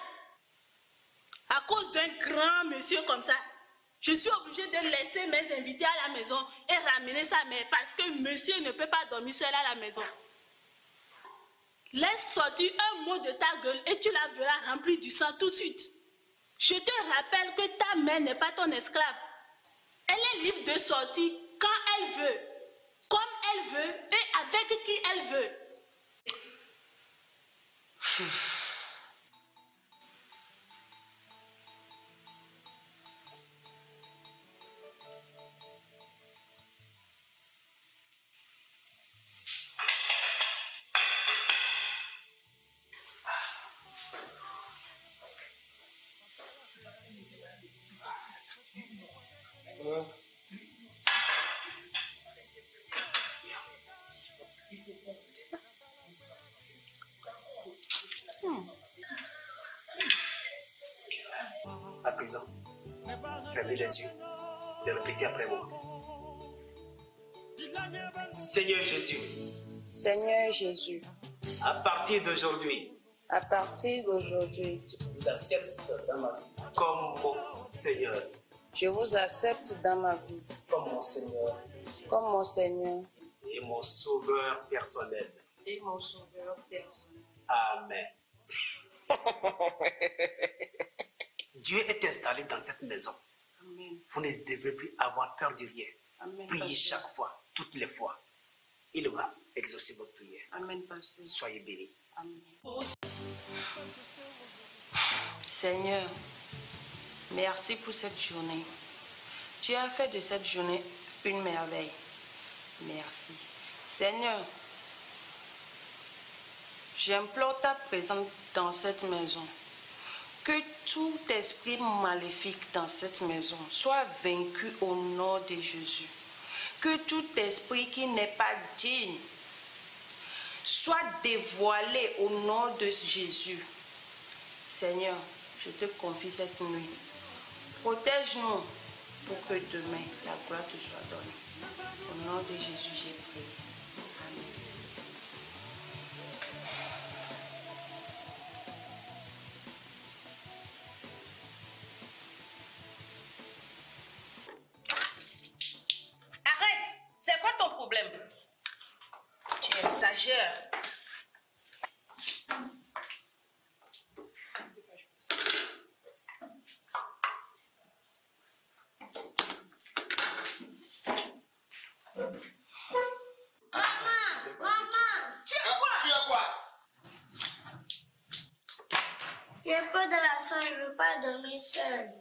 À cause d'un grand monsieur comme ça, je suis obligée de laisser mes invités à la maison et ramener sa mère parce que monsieur ne peut pas dormir seul à la maison. Laisse sortir un mot de ta gueule et tu la verras remplie du sang tout de suite. Je te rappelle que ta mère n'est pas ton esclave. Elle est libre de sortir quand elle veut, comme elle veut et avec qui elle veut. À présent, fermez les yeux et répétez après moi. Seigneur Jésus, Seigneur Jésus, à partir d'aujourd'hui, à partir d'aujourd'hui, je vous accepte dans ma vie comme mon Seigneur. Je vous accepte dans ma vie comme mon Seigneur. Comme mon Seigneur. Et mon sauveur personnel. Et mon sauveur personnel. Amen. Dieu est installé dans cette maison. Amen. Vous ne devez plus avoir peur de rien. Amen. Priez chaque fois, toutes les fois. Il va exaucer votre prière. Amen, pasteur. Soyez bénis. Amen. Seigneur, merci pour cette journée. Tu as fait de cette journée une merveille. Merci. Seigneur, j'implore ta présence dans cette maison. Que tout esprit maléfique dans cette maison soit vaincu au nom de Jésus. Que tout esprit qui n'est pas digne soit dévoilé au nom de Jésus. Seigneur, je te confie cette nuit. Protège-nous pour que demain la gloire te soit donnée. Au nom de Jésus, j'ai prié. Amen. Arrête! C'est quoi ton problème? Tu exagères. J'ai peur de la sang, je ne veux pas dormir seule.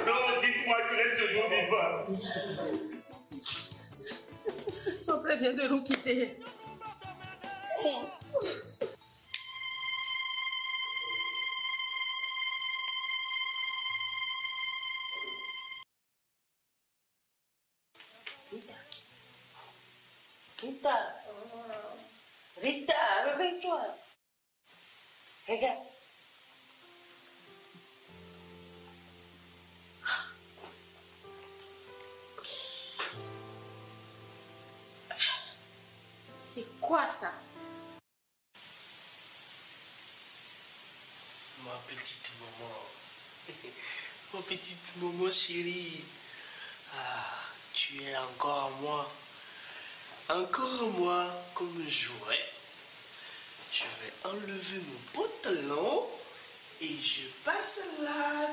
Non, dites-moi qu'il est toujours vivant. Mon frère vient de nous quitter. Rita, Rita, réveille-toi. Regarde. C'est quoi ça? Ma petite maman. Mon petite maman chérie. Ah, tu es encore moi. Encore moi comme jouet. Je vais enlever mon pantalon et je passe là.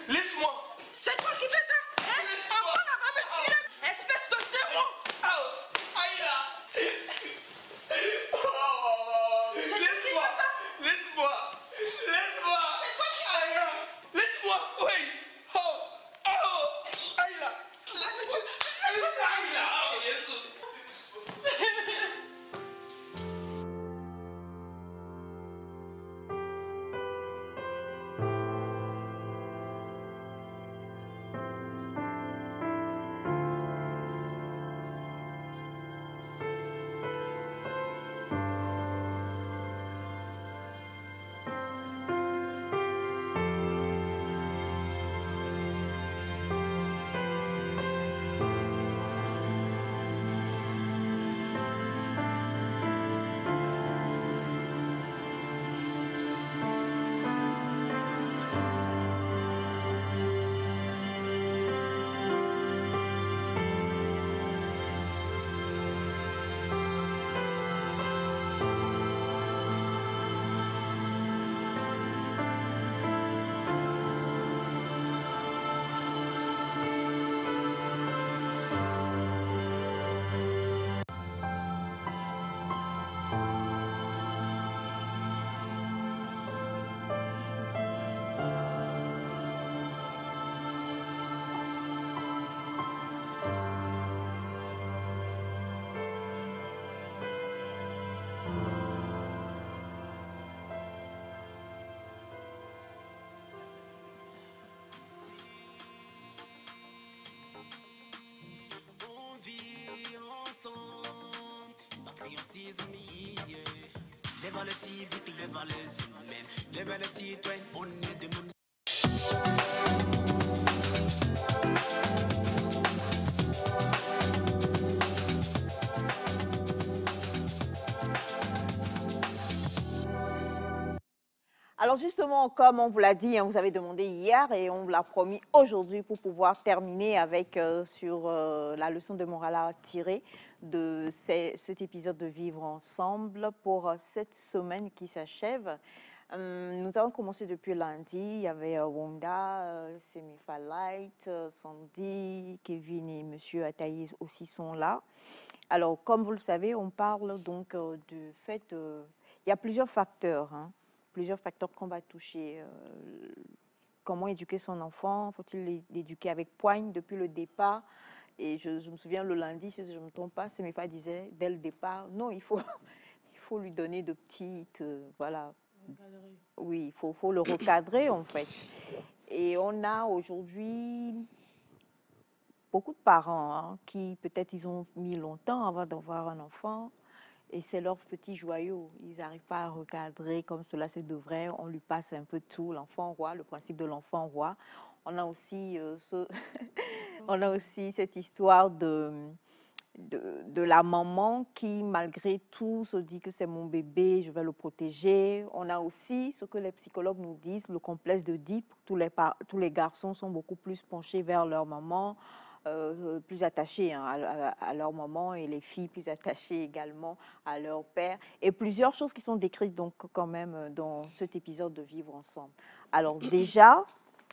Laisse-moi. C'est toi qui fais ça? Hein? Enfant là va me tuer. Espèce de démon. Aïe là. C'est toi qui fais ça? Laisse-moi. Laisse-moi. C'est toi qui fais Aïe ça? là. Laisse-moi. Oui. Oh. Oh. Aïe là. Aïe là. Oh, Jésus. Les valeurs civiques, les valeurs humaines, les valeurs citoyennes, on est de même. Alors justement, comme on vous l'a dit, hein, vous avez demandé hier et on vous l'a promis aujourd'hui pour pouvoir terminer avec sur la leçon de morale à tirer de cet épisode de Vivre ensemble pour cette semaine qui s'achève. Nous avons commencé depuis lundi. Il y avait Wanda, Semifa Light, Sandy, Kevin et Monsieur Ataï aussi sont là. Alors, comme vous le savez, on parle donc du fait... il y a plusieurs facteurs, hein. Plusieurs facteurs qu'on va toucher. Comment éduquer son enfant? Faut-il l'éduquer avec poigne depuis le départ? Et je me souviens le lundi, si je ne me trompe pas, Semifa disait dès le départ, non, il faut lui donner de petites... voilà. Oui, il faut le recadrer en fait. Et on a aujourd'hui beaucoup de parents hein, qui, peut-être, ils ont mis longtemps avant d'avoir un enfant. Et c'est leur petit joyau. Ils n'arrivent pas à recadrer comme cela se devrait. On lui passe un peu tout. L'enfant roi, le principe de l'enfant roi. On a aussi, on a aussi cette histoire de la maman qui, malgré tout, se dit que c'est mon bébé, je vais le protéger. On a aussi ce que les psychologues nous disent, le complexe d'Oedipe. Tous les garçons sont beaucoup plus penchés vers leur maman, plus attachés hein, à leur maman, et les filles plus attachées également à leur père. Et plusieurs choses qui sont décrites donc quand même dans cet épisode de Vivre ensemble. Alors déjà,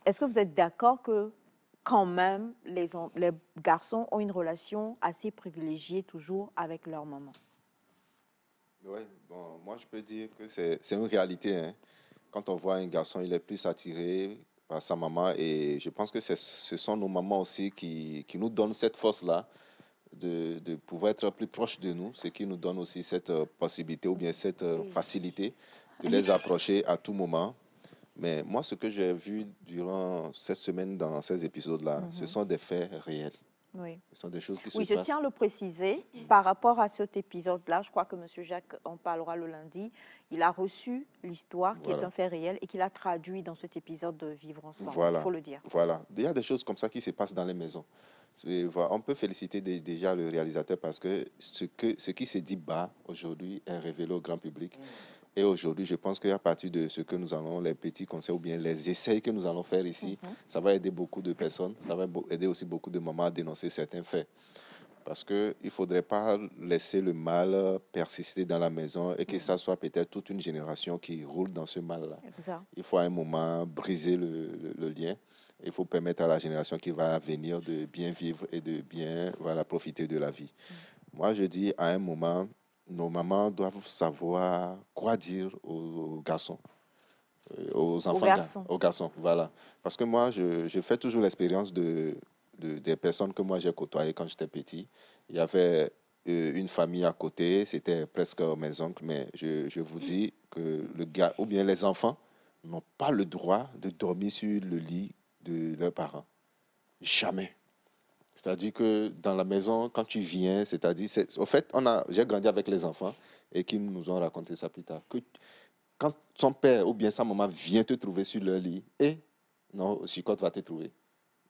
est-ce que vous êtes d'accord que quand même les garçons ont une relation assez privilégiée toujours avec leur maman? Oui, bon, moi je peux dire que c'est une réalité. Hein. Quand on voit un garçon, il est plus attiré par sa maman, et je pense que ce sont nos mamans aussi qui nous donnent cette force-là de pouvoir être plus proches de nous, ce qui nous donne aussi cette possibilité ou bien cette facilité de les approcher à tout moment. Mais moi, ce que j'ai vu durant cette semaine dans ces épisodes-là, ce sont des faits réels. Oui. Ce sont des choses qui se passent. Oui, je tiens à le préciser. Par rapport à cet épisode-là, je crois que M. Jacques en parlera le lundi, il a reçu l'histoire qui est un fait réel et qu'il a traduit dans cet épisode de Vivre ensemble, il faut le dire. Voilà. Il y a des choses comme ça qui se passent dans les maisons. On peut féliciter déjà le réalisateur parce que ce qui se dit bas aujourd'hui est révélé au grand public. Et aujourd'hui, je pense qu'à partir de ce que nous allons, les petits conseils ou bien les essais que nous allons faire ici, ça va aider beaucoup de personnes, ça va aider aussi beaucoup de mamans à dénoncer certains faits. Parce qu'il ne faudrait pas laisser le mal persister dans la maison et que ça soit peut-être toute une génération qui roule dans ce mal-là. Il faut à un moment briser le lien. Il faut permettre à la génération qui va venir de bien vivre et de bien profiter de la vie. Moi, je dis à un moment, nos mamans doivent savoir quoi dire aux garçons, aux enfants, aux garçons, voilà. Parce que moi, je fais toujours l'expérience des personnes que moi j'ai côtoyées quand j'étais petit. Il y avait une famille à côté, c'était presque mes oncles, mais je vous dis que le gars, ou bien les enfants, n'ont pas le droit de dormir sur le lit de leurs parents. Jamais. C'est-à-dire que dans la maison, quand tu viens, au fait, j'ai grandi avec les enfants et qui nous ont raconté ça plus tard, que quand son père ou bien sa maman vient te trouver sur leur lit, non, Chicotte va te trouver.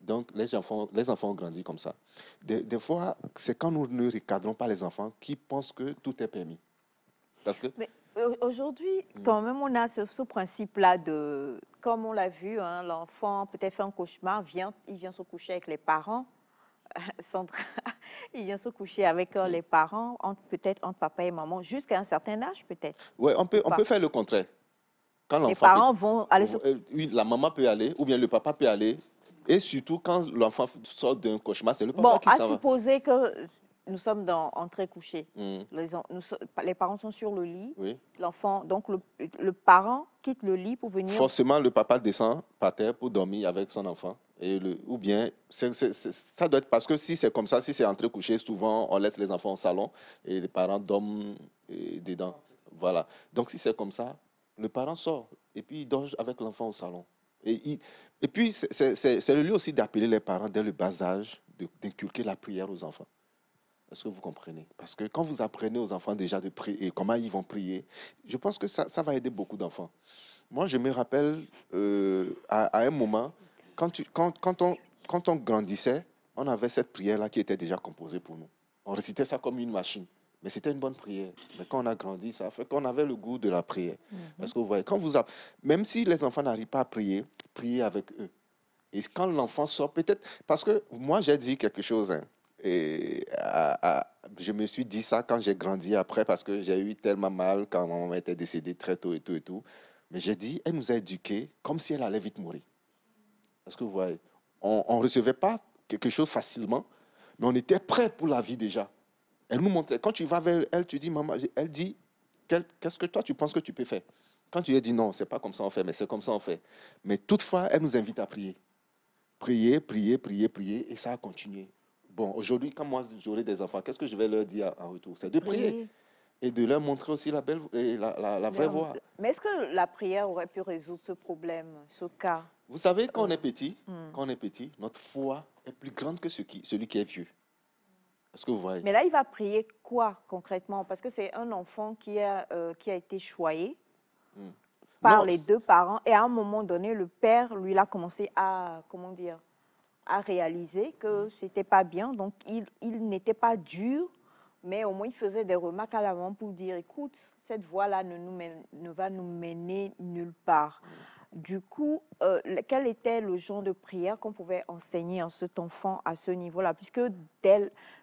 Donc, les enfants ont grandi comme ça. Des fois, c'est quand nous ne recadrons pas les enfants qui pensent que tout est permis. Parce que... Mais aujourd'hui, quand même, on a ce principe-là de, comme on l'a vu, hein, l'enfant peut-être fait un cauchemar, il vient se coucher avec les parents. Il vient se coucher avec les parents, peut-être entre papa et maman, jusqu'à un certain âge, peut-être. Oui, on peut faire le contraire. Quand les parents vont aller oui, la maman peut aller, ou bien le papa peut aller. Et surtout, quand l'enfant sort d'un cauchemar, c'est le papa qui s'en va. Bon, à supposer que nous sommes entrés couchés. Les parents sont sur le lit. Oui. L'enfant, donc le parent quitte le lit pour venir... Forcément, le papa descend par terre pour dormir avec son enfant. Ou bien, ça doit être parce que si c'est comme ça, si c'est entré couché, souvent on laisse les enfants au salon et les parents dorment dedans. Voilà. Donc si c'est comme ça, le parent sort et puis il dort avec l'enfant au salon. Et puis c'est le lieu aussi d'appeler les parents dès le bas âge, d'inculquer la prière aux enfants. Est-ce que vous comprenez? Parce que quand vous apprenez aux enfants déjà de prier, comment ils vont prier, je pense que ça va aider beaucoup d'enfants. Moi, je me rappelle à un moment, quand on grandissait, on avait cette prière-là qui était déjà composée pour nous. On récitait ça comme une machine. Mais c'était une bonne prière. Mais quand on a grandi, ça fait qu'on avait le goût de la prière. Parce que vous voyez, même si les enfants n'arrivent pas à prier, priez avec eux. Et quand l'enfant sort, peut-être... Parce que moi, j'ai dit quelque chose. Hein, je me suis dit ça quand j'ai grandi après, parce que j'ai eu tellement mal quand maman était décédée très tôt et tout et tout. Mais j'ai dit, elle nous a éduqués comme si elle allait vite mourir. Parce que vous voyez, on ne recevait pas quelque chose facilement, mais on était prêt pour la vie déjà. Elle nous montrait. Quand tu vas vers elle, tu dis, maman, elle dit, qu'est-ce que toi tu penses que tu peux faire? Quand tu lui dis, non, c'est pas comme ça on fait, mais c'est comme ça on fait. Mais toutefois, elle nous invite à prier. Prier, prier, prier, prier, et ça a continué. Bon, aujourd'hui, quand moi j'aurai des enfants, qu'est-ce que je vais leur dire en retour? C'est de prier. Et de leur montrer aussi la vraie voie. Mais est-ce que la prière aurait pu résoudre ce problème, ce cas? Vous savez, quand on est petit, notre foi est plus grande que celui qui est vieux. Est-ce que vous voyez? Mais là, il va prier quoi concrètement? Parce que c'est un enfant qui a été choyé par les deux parents. Et à un moment donné, le père, lui, il a commencé à, comment dire, à réaliser que ce n'était pas bien. Donc, il n'était pas dur, mais au moins, il faisait des remarques à la maman pour dire, écoute, cette voie-là ne va nous mener nulle part. Du coup, quel était le genre de prière qu'on pouvait enseigner à cet enfant à ce niveau-là? Puisque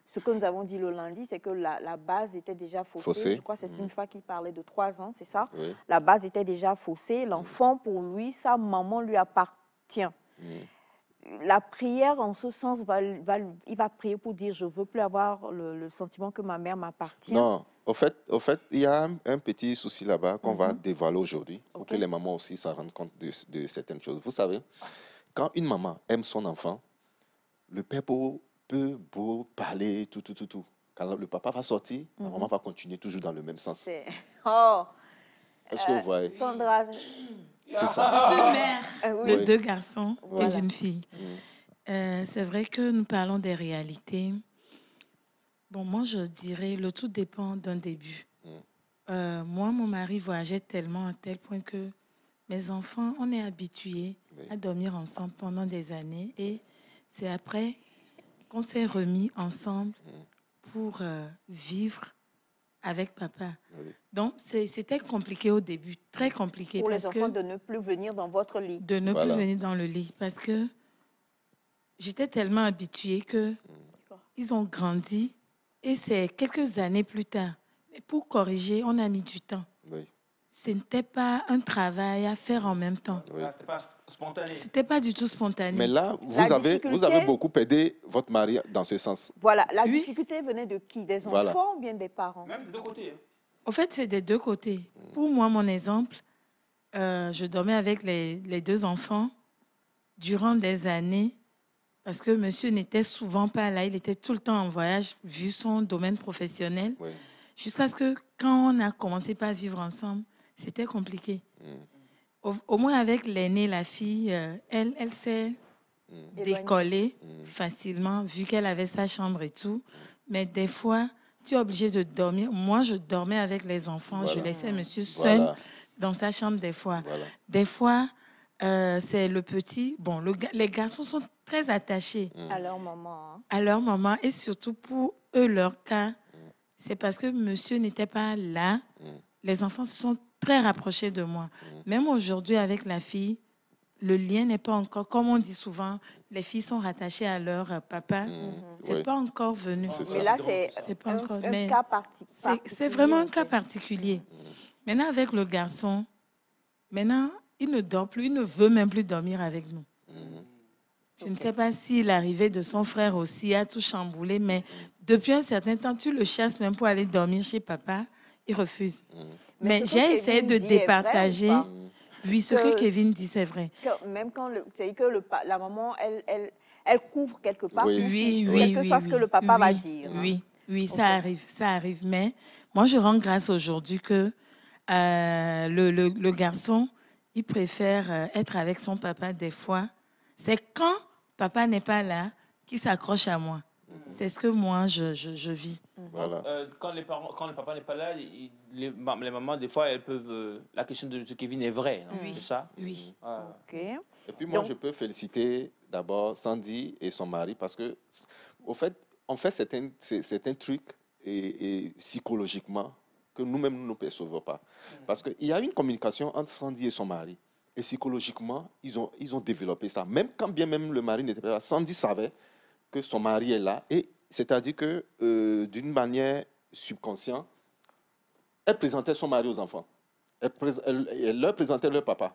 ce que nous avons dit le lundi, c'est que la base était déjà faussée. Je crois que c'est une fois qu'il parlait de 3 ans, c'est ça? Oui. La base était déjà faussée. L'enfant, pour lui, sa maman lui appartient. La prière, en ce sens, il va prier pour dire, je ne veux plus avoir le sentiment que ma mère m'appartient. Non. Au fait, il y a un petit souci là-bas qu'on va dévoiler aujourd'hui pour que les mamans aussi s'en rendent compte de certaines choses. Vous savez, quand une maman aime son enfant, le père peut beau parler, tout. Quand le papa va sortir, la maman va continuer toujours dans le même sens. Est-ce que vous voyez? Sandra, c'est ça. Je suis mère de 2 garçons et d'une fille. C'est vrai que nous parlons des réalités. Bon, moi, je dirais, le tout dépend d'un début. Moi, mon mari voyageait tellement à tel point que mes enfants, on est habitués à dormir ensemble pendant des années. Et c'est après qu'on s'est remis ensemble pour vivre avec papa. Donc, c'était compliqué au début, très compliqué. Pour les enfants de ne plus venir dans votre lit. De ne plus venir dans le lit. Parce que j'étais tellement habituée qu'ils ont grandi. Et c'est quelques années plus tard. Mais pour corriger, on a mis du temps. Ce n'était pas un travail à faire en même temps. C'était pas spontané. C'était pas du tout spontané. Mais là, vous avez beaucoup aidé votre mari dans ce sens. Voilà. La difficulté venait de qui? Des enfants ou bien des parents? Même des deux côtés. En fait, c'est des deux côtés. Pour moi, mon exemple, je dormais avec les 2 enfants durant des années. Parce que monsieur n'était souvent pas là, il était tout le temps en voyage, vu son domaine professionnel. Jusqu'à ce que, quand on a commencé par vivre ensemble, c'était compliqué. Au moins avec l'aînée, la fille, elle s'est décollée facilement, vu qu'elle avait sa chambre et tout. Mais des fois, tu es obligé de dormir. Moi, je dormais avec les enfants, je laissais monsieur seul dans sa chambre des fois. Des fois, c'est le petit. Bon, les garçons sont très attachés à leur maman. À leur maman. Et surtout pour eux, leur cas, c'est parce que monsieur n'était pas là. Les enfants se sont très rapprochés de moi. Même aujourd'hui, avec la fille, le lien n'est pas encore, comme on dit souvent, les filles sont rattachées à leur papa. C'est pas encore venu. Mais là, c'est pas encore. Un cas particulier. C'est vraiment un cas particulier. Maintenant, avec le garçon, il ne dort plus, il ne veut même plus dormir avec nous. Je ne sais pas s'il arrivait de son frère aussi à tout chambouler, mais depuis un certain temps, tu le chasses même pour aller dormir chez papa, il refuse. Mais j'ai essayé de départager. Oui, ce que Kevin dit, c'est vrai. Même quand la maman, elle couvre quelque part son fils, quel que soit ce que le papa va dire. Oui, ça arrive. Mais moi, je rends grâce aujourd'hui que le garçon, il préfère être avec son papa des fois. C'est quand papa n'est pas là qu'il s'accroche à moi. C'est ce que moi, je vis. Voilà. Quand le papa n'est pas là, les mamans, des fois, elles peuvent... la question de Kevin est vraie, non? C'est ça? Oui. Et puis moi, je peux féliciter d'abord Sandy et son mari parce que, au fait, c'est un truc et psychologiquement que nous-mêmes, nous ne percevons pas. Parce qu'il y a une communication entre Sandy et son mari. Et psychologiquement, ils ont développé ça. Même quand bien même le mari n'était pas là, Sandy savait que son mari est là. Et c'est-à-dire que, d'une manière subconsciente, elle présentait son mari aux enfants. Elle leur présentait leur papa.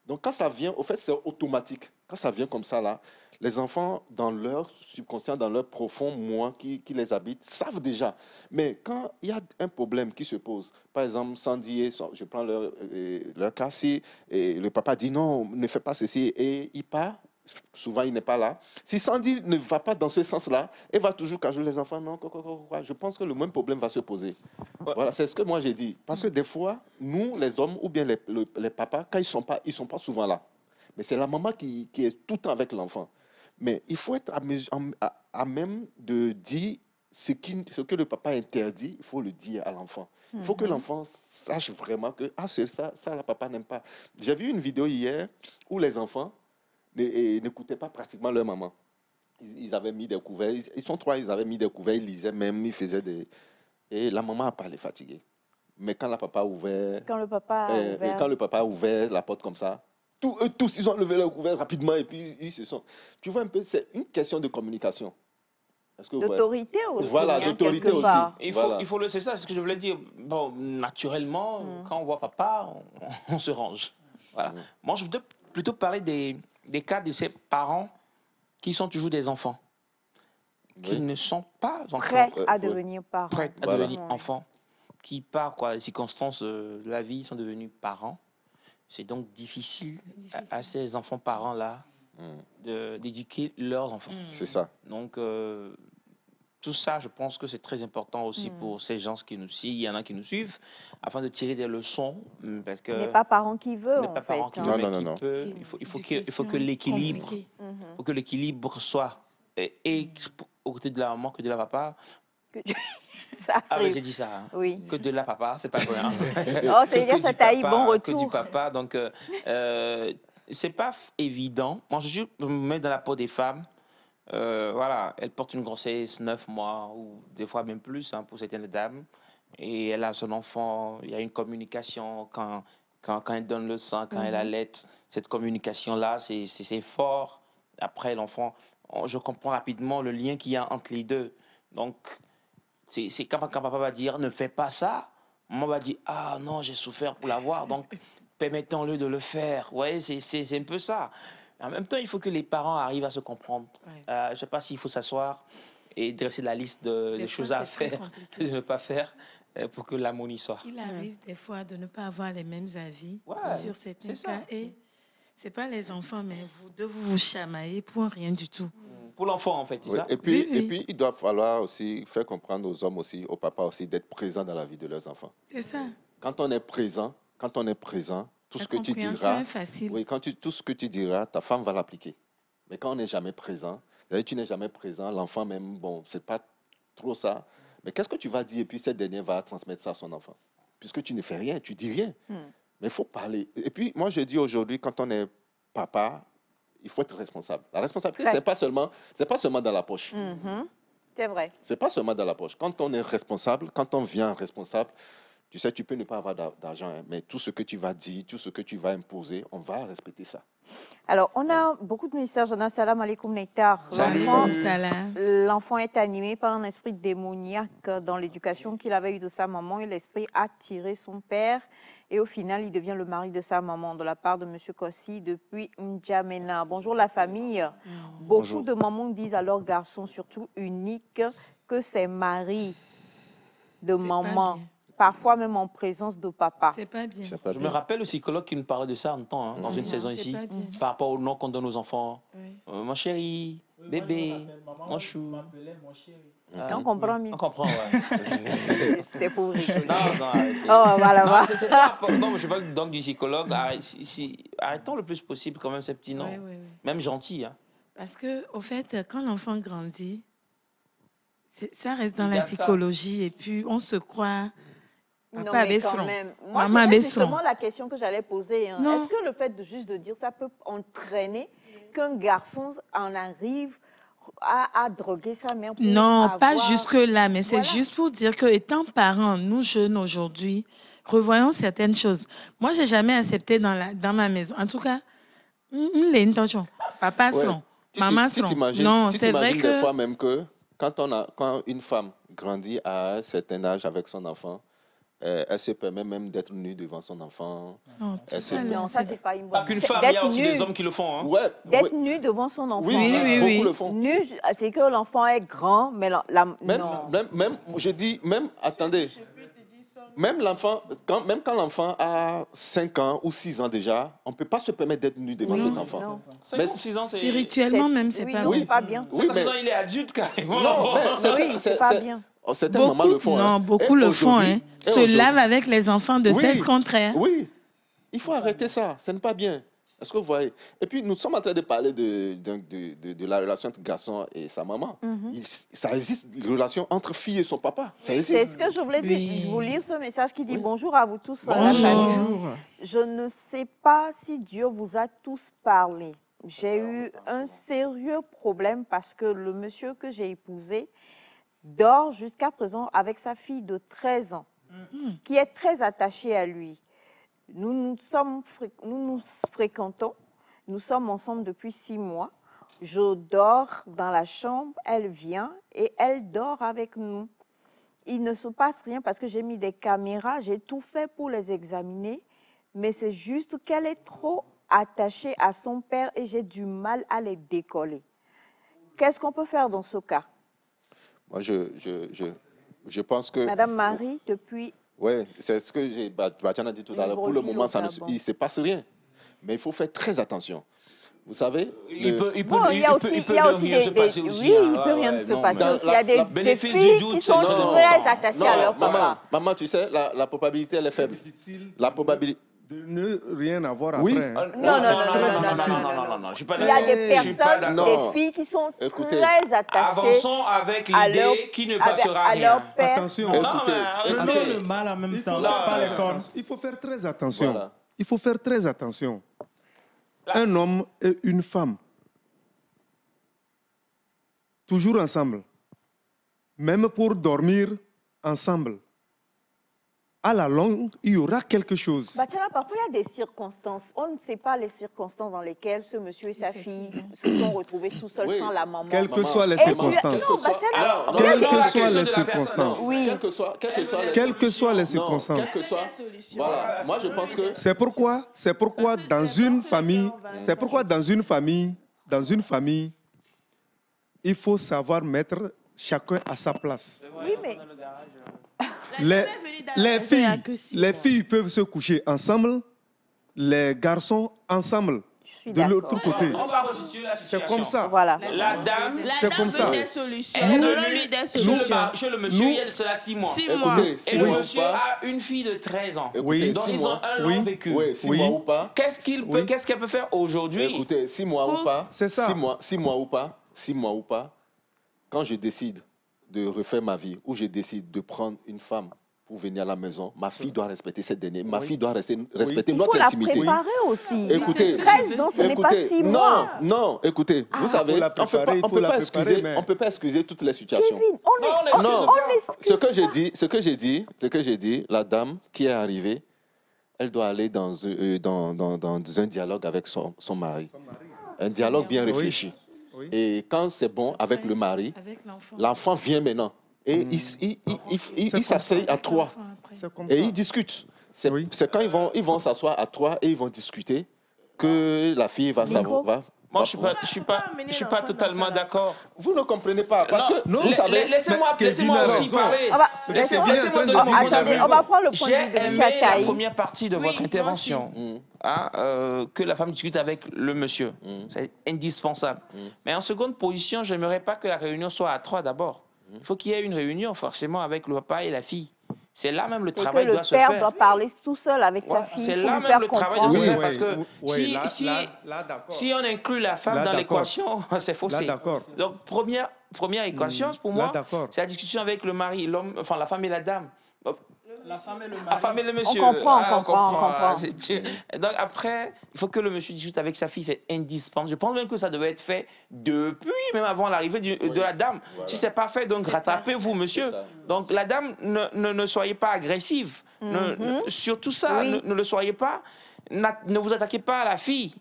Donc, quand ça vient, au fait, c'est automatique. Quand ça vient comme ça, là, les enfants, dans leur subconscient, dans leur profond moi qui les habite, savent déjà. Mais quand il y a un problème qui se pose, par exemple, Sandy, je prends leur cas, si le papa dit non, ne fais pas ceci, et il part, souvent il n'est pas là. Si Sandy ne va pas dans ce sens-là, elle va toujours cajoler les enfants. Non, je pense que le même problème va se poser. Voilà, c'est ce que moi j'ai dit. Parce que des fois, nous, les hommes, ou bien les papas, quand ils sont pas souvent là. Mais c'est la maman qui est tout le temps avec l'enfant. Mais il faut être à même de dire ce que le papa interdit, il faut le dire à l'enfant. Il faut que l'enfant sache vraiment que c'est ça, le papa n'aime pas. J'ai vu une vidéo hier où les enfants n'écoutaient pas pratiquement leur maman. Ils avaient mis des couverts, ils sont 3, ils avaient mis des couverts, ils lisaient même, ils faisaient des... Et la maman a parlé fatiguée. Mais quand le papa a ouvert la porte comme ça, tous, ils ont levé leur couvert rapidement et puis ils se sont... Tu vois un peu, c'est une question de communication. D'autorité aussi. Voilà, d'autorité aussi. C'est ça, c'est ce que je voulais dire. Bon, naturellement, quand on voit papa, on se range. Voilà. Moi, je voudrais plutôt parler des cas de ces parents qui sont toujours des enfants, qui ne sont pas encore prêts à devenir parents. Prêts à devenir enfants, qui, par les circonstances de la vie, sont devenus parents. C'est donc difficile à ces enfants-parents-là d'éduquer leurs enfants. C'est ça. Donc, tout ça, je pense que c'est très important aussi pour ces gens qui nous suivent, il y en a qui nous suivent, afin de tirer des leçons. Parce que il n'est pas parent qui veut, en fait. Non. Il faut que l'équilibre soit et au côté de la maman que de la papa. J'ai dit ça. Hein. Oui. Que de la papa, c'est pas vrai. Hein. Oh, c'est-à-dire ça taille bon retour. Que du papa, donc c'est pas évident. Moi, je me mets dans la peau des femmes. Voilà, elle porte une grossesse 9 mois ou des fois même plus pour certaines dames. Et elle a son enfant, il y a une communication quand elle donne le sein, quand elle allait. Cette communication-là, c'est fort. Après, l'enfant, je comprends rapidement le lien qu'il y a entre les deux. Donc, c'est quand papa va dire « ne fais pas ça », maman va dire « ah non, j'ai souffert pour l'avoir, donc permettons-le de le faire ». Ouais, c'est un peu ça. En même temps, il faut que les parents arrivent à se comprendre. Je ne sais pas s'il faut s'asseoir et dresser la liste des choses à faire et de ne pas faire pour que l'harmonie soit. Il arrive des fois de ne pas avoir les mêmes avis sur certains cas. Et ce n'est pas les enfants, mais vous vous chamaillez pour rien du tout. Pour l'enfant, en fait, c'est ça? Et puis, il doit falloir aussi faire comprendre aux hommes aussi, aux papas aussi, d'être présents dans la vie de leurs enfants. C'est ça. Quand on est présent, tout ce que tu diras, tout ce que tu diras, ta femme va l'appliquer. Mais quand on n'est jamais présent, tu n'es jamais présent, l'enfant même, bon, c'est pas trop ça. Mais qu'est-ce que tu vas dire et puis cette dernière va transmettre ça à son enfant? Puisque tu ne fais rien, tu dis rien. Mais il faut parler. Et puis moi je dis aujourd'hui, quand on est papa, il faut être responsable. La responsabilité, c'est pas seulement dans la poche. C'est vrai. C'est pas seulement dans la poche. Quand on est responsable, quand on vient responsable, tu sais, tu peux ne pas avoir d'argent, mais tout ce que tu vas dire, tout ce que tu vas imposer, on va respecter ça. Alors, on a beaucoup de messages. On a salam alaikum Nectar. L'enfant est animé par un esprit démoniaque dans l'éducation qu'il avait eue de sa maman et l'esprit a tiré son père. Et au final, il devient le mari de sa maman de la part de M. Kossi depuis N'Djamena. Bonjour la famille. Beaucoup de mamans disent à leurs garçons, surtout uniques, que c'est mari de maman. Parfois même en présence de papa. C'est pas bien. Je me rappelle le psychologue qui nous parlait de ça en temps, dans une saison ici, par rapport au nom qu'on donne aux enfants. Mon chéri, bébé, mon chou. On comprend mieux. On comprend, ouais. C'est pour rigoler. Non, voilà. C'est pas important. Je parle donc du psychologue. Arrêtons le plus possible quand même ces petits noms. Même gentils. Hein. Parce que, au fait, quand l'enfant grandit, ça reste dans la psychologie et puis on se croit... Papa Besson. Maman Besson. C'est justement la question que j'allais poser. Hein. Est-ce que le fait de dire ça peut entraîner qu'un garçon en arrive à droguer sa mère pour Non, pas jusque-là, mais c'est juste pour dire que étant parents, nous jeunes aujourd'hui, revoyons certaines choses. Moi, j'ai jamais accepté dans ma maison. En tout cas, l'intention. Papa son, maman son. Non, c'est vrai que... des fois même que quand une femme grandit à un certain âge avec son enfant, elle se permet même d'être nue devant son enfant. Non, ça, c'est pas une bonne... Pas qu'une femme, il y a aussi des hommes qui le font. Hein. D'être nue devant son enfant. Oui, beaucoup le font. Nu, c'est que l'enfant est grand, mais même, je dis, attendez, même quand l'enfant a 5 ans ou 6 ans déjà, on ne peut pas se permettre d'être nu devant cet enfant. 5 ou 6 ans, c'est... Spirituellement même, c'est pas bien. C'est pas bien. 5 ou 6 ans, il est adulte carrément. Non, c'est pas bien. Certains mamans le font. Non, beaucoup le font. Se lavent avec les enfants de sexe contraire. Oui, il faut arrêter ça. Ce n'est pas bien. Est-ce que vous voyez? Et puis, nous sommes en train de parler de la relation entre garçon et sa maman. Ça existe, une relation entre fille et son papa. Ça existe. C'est ce que je voulais dire. Je vous lire ce message qui dit bonjour à vous tous. Bonjour. Je ne sais pas si Dieu vous a tous parlé. J'ai eu un sérieux problème parce que le monsieur que j'ai épousé dort jusqu'à présent avec sa fille de 13 ans, qui est très attachée à lui. Nous nous fréquentons, nous sommes ensemble depuis 6 mois. Je dors dans la chambre, elle vient et elle dort avec nous. Il ne se passe rien parce que j'ai mis des caméras, j'ai tout fait pour les examiner, mais c'est juste qu'elle est trop attachée à son père et j'ai du mal à les décoller. Qu'est-ce qu'on peut faire dans ce cas? Moi, je pense que... Madame Marie, depuis... Oui, c'est ce que Batian a dit tout à l'heure. Pour le moment, il ne se passe rien. Mais il faut faire très attention. Vous savez, il peut rien se passer aussi. Oui, il peut rien se passer aussi. Il y a des filles qui sont très attachées à leur papa. Maman, tu sais, la probabilité, elle est faible. La probabilité... De ne rien avoir oui. après. Non. Il y a des personnes, des filles qui sont très attachées. Avançons avec l'idée qui ne passera rien. Attention. Prenons le mal en même temps. Il faut faire très attention. Voilà. Il faut faire très attention. Un homme et une femme, toujours ensemble, même pour dormir ensemble. À la longue, il y aura quelque chose. Batiana, parfois, il y a des circonstances. On ne sait pas les circonstances dans lesquelles ce monsieur et sa fille se sont retrouvés tout seuls sans la maman. Quelles que soient les circonstances. Quelles que soient les circonstances. Oui. Quelles que soient les circonstances. Voilà. Moi, je pense que... C'est pourquoi dans une famille, il faut savoir mettre chacun à sa place. Oui, mais... Les filles peuvent se coucher ensemble, les garçons ensemble. De l'autre côté. C'est comme ça. Voilà. La dame, c'est comme ça. Chez le monsieur, il y a cela 6 mois. 6 mois. Et le monsieur a une fille de 13 ans. Oui, donc ils ont un long vécu. Oui, 6 mois ou pas. Qu'est-ce qu'elle peut faire aujourd'hui? Écoutez, 6 mois ou pas. C'est ça. 6 mois ou pas. 6 mois ou pas. Quand je décide de refaire ma vie, ou je décide de prendre une femme pour venir à la maison, ma fille doit respecter cette dernière. Ma fille doit respecter notre intimité. Il faut la préparer aussi. Écoutez, 13 ans, ce n'est pas 6 mois. Non, écoutez, vous savez, on ne peut pas excuser toutes les situations. Kevin, ce que j'ai dit, la dame qui est arrivée, elle doit aller dans un dialogue avec son mari. Un dialogue bien réfléchi. Et quand c'est bon avec le mari, l'enfant vient maintenant. Et ils s'asseyent à 3. Et ils discutent. C'est quand ils vont s'asseoir à 3 et ils vont discuter que la fille va savoir. Moi, je ne suis pas totalement d'accord. Vous ne comprenez pas. Parce que vous savez... Laissez-moi aussi parler. Laissez-moi donner mon avis. On va prendre le point de vue de J'ai aimé la première partie de votre intervention. Que la femme discute avec le monsieur. C'est indispensable. Mais en seconde position, je n'aimerais pas que la réunion soit à 3 d'abord. Il faut qu'il y ait une réunion forcément avec le papa et la fille. C'est là même le travail doit se faire. Le père doit parler tout seul avec sa fille. C'est là même le travail doit se faire parce que si on inclut la femme dans l'équation, c'est faussé. Donc première équation pour moi, c'est la discussion avec le mari, l'homme, enfin la femme et la dame. La femme et le mari. La femme et le monsieur. On comprend. Donc après, il faut que le monsieur discute avec sa fille, c'est indispensable. Je pense même que ça devait être fait depuis, même avant l'arrivée de la dame. Voilà. Si ce n'est pas fait, donc rattrapez-vous, monsieur. Donc la dame, ne soyez pas agressive. Surtout ça, ne le soyez pas. Ne vous attaquez pas à la fille.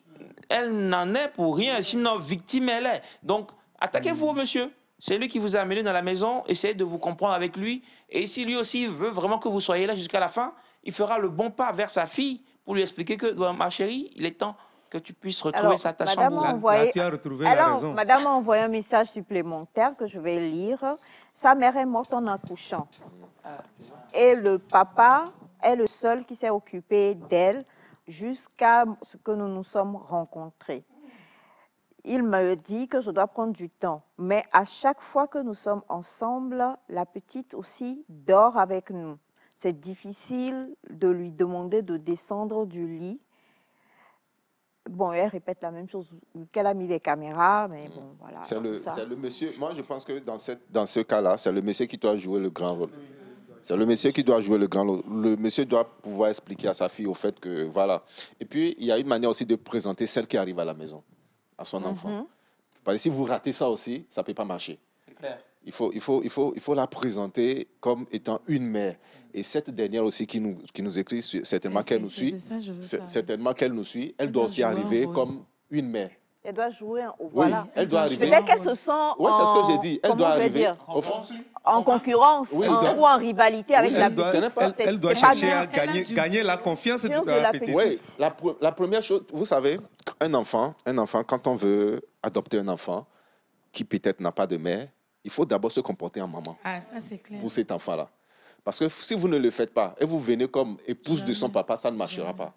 Elle n'en est pour rien, sinon victime elle est. Donc attaquez-vous au monsieur. C'est lui qui vous a amené dans la maison, essayez de vous comprendre avec lui. Et si lui aussi veut vraiment que vous soyez là jusqu'à la fin, il fera le bon pas vers sa fille pour lui expliquer que, ma chérie, il est temps que tu puisses retrouver ta chambre. Madame a envoyé un message supplémentaire que je vais lire. Sa mère est morte en accouchant. Et le papa est le seul qui s'est occupé d'elle jusqu'à ce que nous nous sommes rencontrés. Il me dit que je dois prendre du temps. Mais à chaque fois que nous sommes ensemble, la petite aussi dort avec nous. C'est difficile de lui demander de descendre du lit. Bon, elle répète la même chose qu'elle a mis des caméras, mais bon, voilà. C'est ça. le monsieur. Moi, je pense que dans ce cas-là, c'est le monsieur qui doit jouer le grand rôle. C'est le monsieur qui doit jouer le grand rôle. Le monsieur doit pouvoir expliquer à sa fille au fait que, voilà. Et puis, il y a une manière aussi de présenter celle qui arrive à la maison, à son enfant. Parce que si vous ratez ça aussi, ça ne peut pas marcher. C'est clair. Il faut la présenter comme étant une mère. Et cette dernière aussi qui nous écrit, certainement qu'elle nous suit, certainement qu'elle nous suit, elle doit aussi arriver comme une mère. Elle doit jouer, voilà. Elle doit arriver. Peut-être qu'elle se sent oui, c'est ce que j'ai dit. Elle doit arriver en concurrence ou en rivalité avec la petite. Elle doit chercher à gagner la confiance de la petite. Oui, la première chose, vous savez, un enfant, quand on veut adopter un enfant qui peut-être n'a pas de mère, il faut d'abord se comporter en maman. Ah, ça c'est clair. Pour cet enfant-là. Parce que si vous ne le faites pas et vous venez comme épouse de son papa, ça ne marchera pas.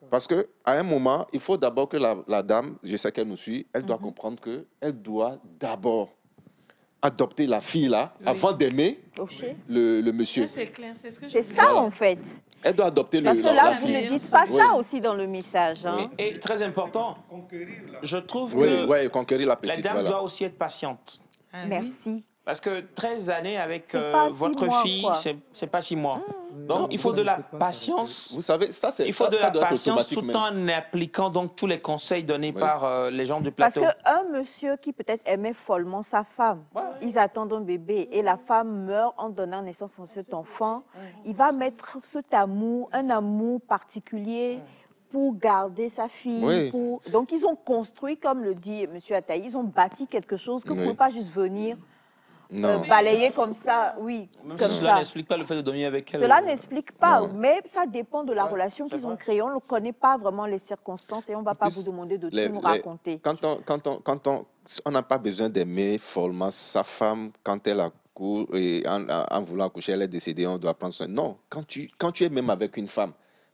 Parce qu'à un moment, il faut d'abord que la dame, je sais qu'elle nous suit, elle doit comprendre qu'elle doit d'abord adopter la fille-là avant d'aimer le monsieur. Ça c'est clair, c'est ce que je C'est ça en fait. Elle doit adopter parce que là, vous ne dites pas ça aussi dans le message. Hein. Et très important, je trouve que conquérir la petite, dame doit aussi être patiente. Ah, merci. Parce que 13 années avec votre 6 mois, fille, c'est pas 6 mois. Donc, il faut de la patience. Vous savez, ça, c'est il faut de la patience tout en appliquant donc tous les conseils donnés par les gens du plateau. Parce qu'un monsieur qui peut-être aimait follement sa femme, ils attendent un bébé et la femme meurt en donnant naissance à cet enfant, il va mettre cet amour, un amour particulier pour garder sa fille. Oui. Donc, ils ont construit, comme le dit M. Ataï, ils ont bâti quelque chose que vous ne pouvez pas juste venir balayer comme ça, Même comme si ça. cela n'explique pas le fait de dormir avec elle. Cela n'explique pas, mais ça dépend de la relation qu'ils ont créée. On ne connaît pas vraiment les circonstances et on ne va pas vous demander de tout nous raconter. Quand on n'a pas besoin d'aimer follement sa femme quand elle accouche et en voulant accoucher, elle est décédée, on doit prendre soin. Non, quand tu es même avec une femme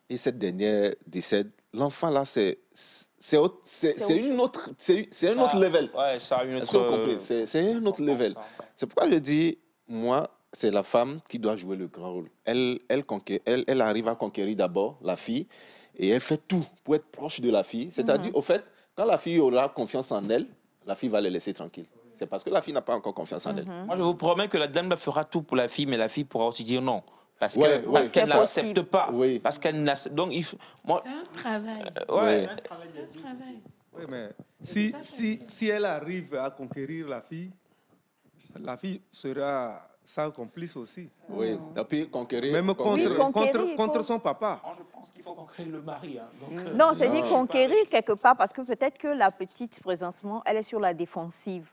et cette dernière décède, l'enfant là, c'est un autre level. Ouais, ça a une Est-ce que vous comprenez? C'est un autre level. C'est pourquoi je dis, moi, c'est la femme qui doit jouer le grand rôle. Elle arrive à conquérir d'abord la fille et elle fait tout pour être proche de la fille. C'est-à-dire, au fait, quand la fille aura confiance en elle, la fille va les laisser tranquilles. C'est parce que la fille n'a pas encore confiance en elle. Moi, je vous promets que la dame fera tout pour la fille, mais la fille pourra aussi dire non. Parce qu'elle n'accepte pas. Parce qu'elle n'accepte. Donc, c'est un travail. Ouais. C'est un travail. Oui, mais si elle arrive à conquérir la fille sera sa complice aussi. Oui, et puis conquérir. Même contre son papa. Moi, je pense qu'il faut conquérir le mari. Hein. Donc, non, c'est dit conquérir quelque part parce que peut-être que la petite, présentement, elle est sur la défensive.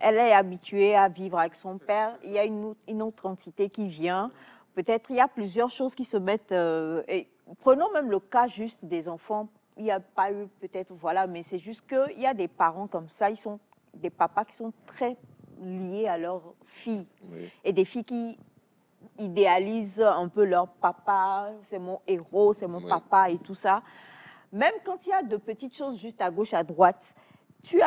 Elle est habituée à vivre avec son père. Il y a une autre entité qui vient. Peut-être il y a plusieurs choses qui se mettent... et prenons même le cas juste des enfants. Il n'y a pas eu peut-être, voilà, mais c'est juste qu'il y a des parents comme ça, ils sont des papas qui sont très liés à leurs filles. Et des filles qui idéalisent un peu leur papa, c'est mon héros, c'est mon papa et tout ça. Même quand il y a de petites choses juste à gauche, à droite, tu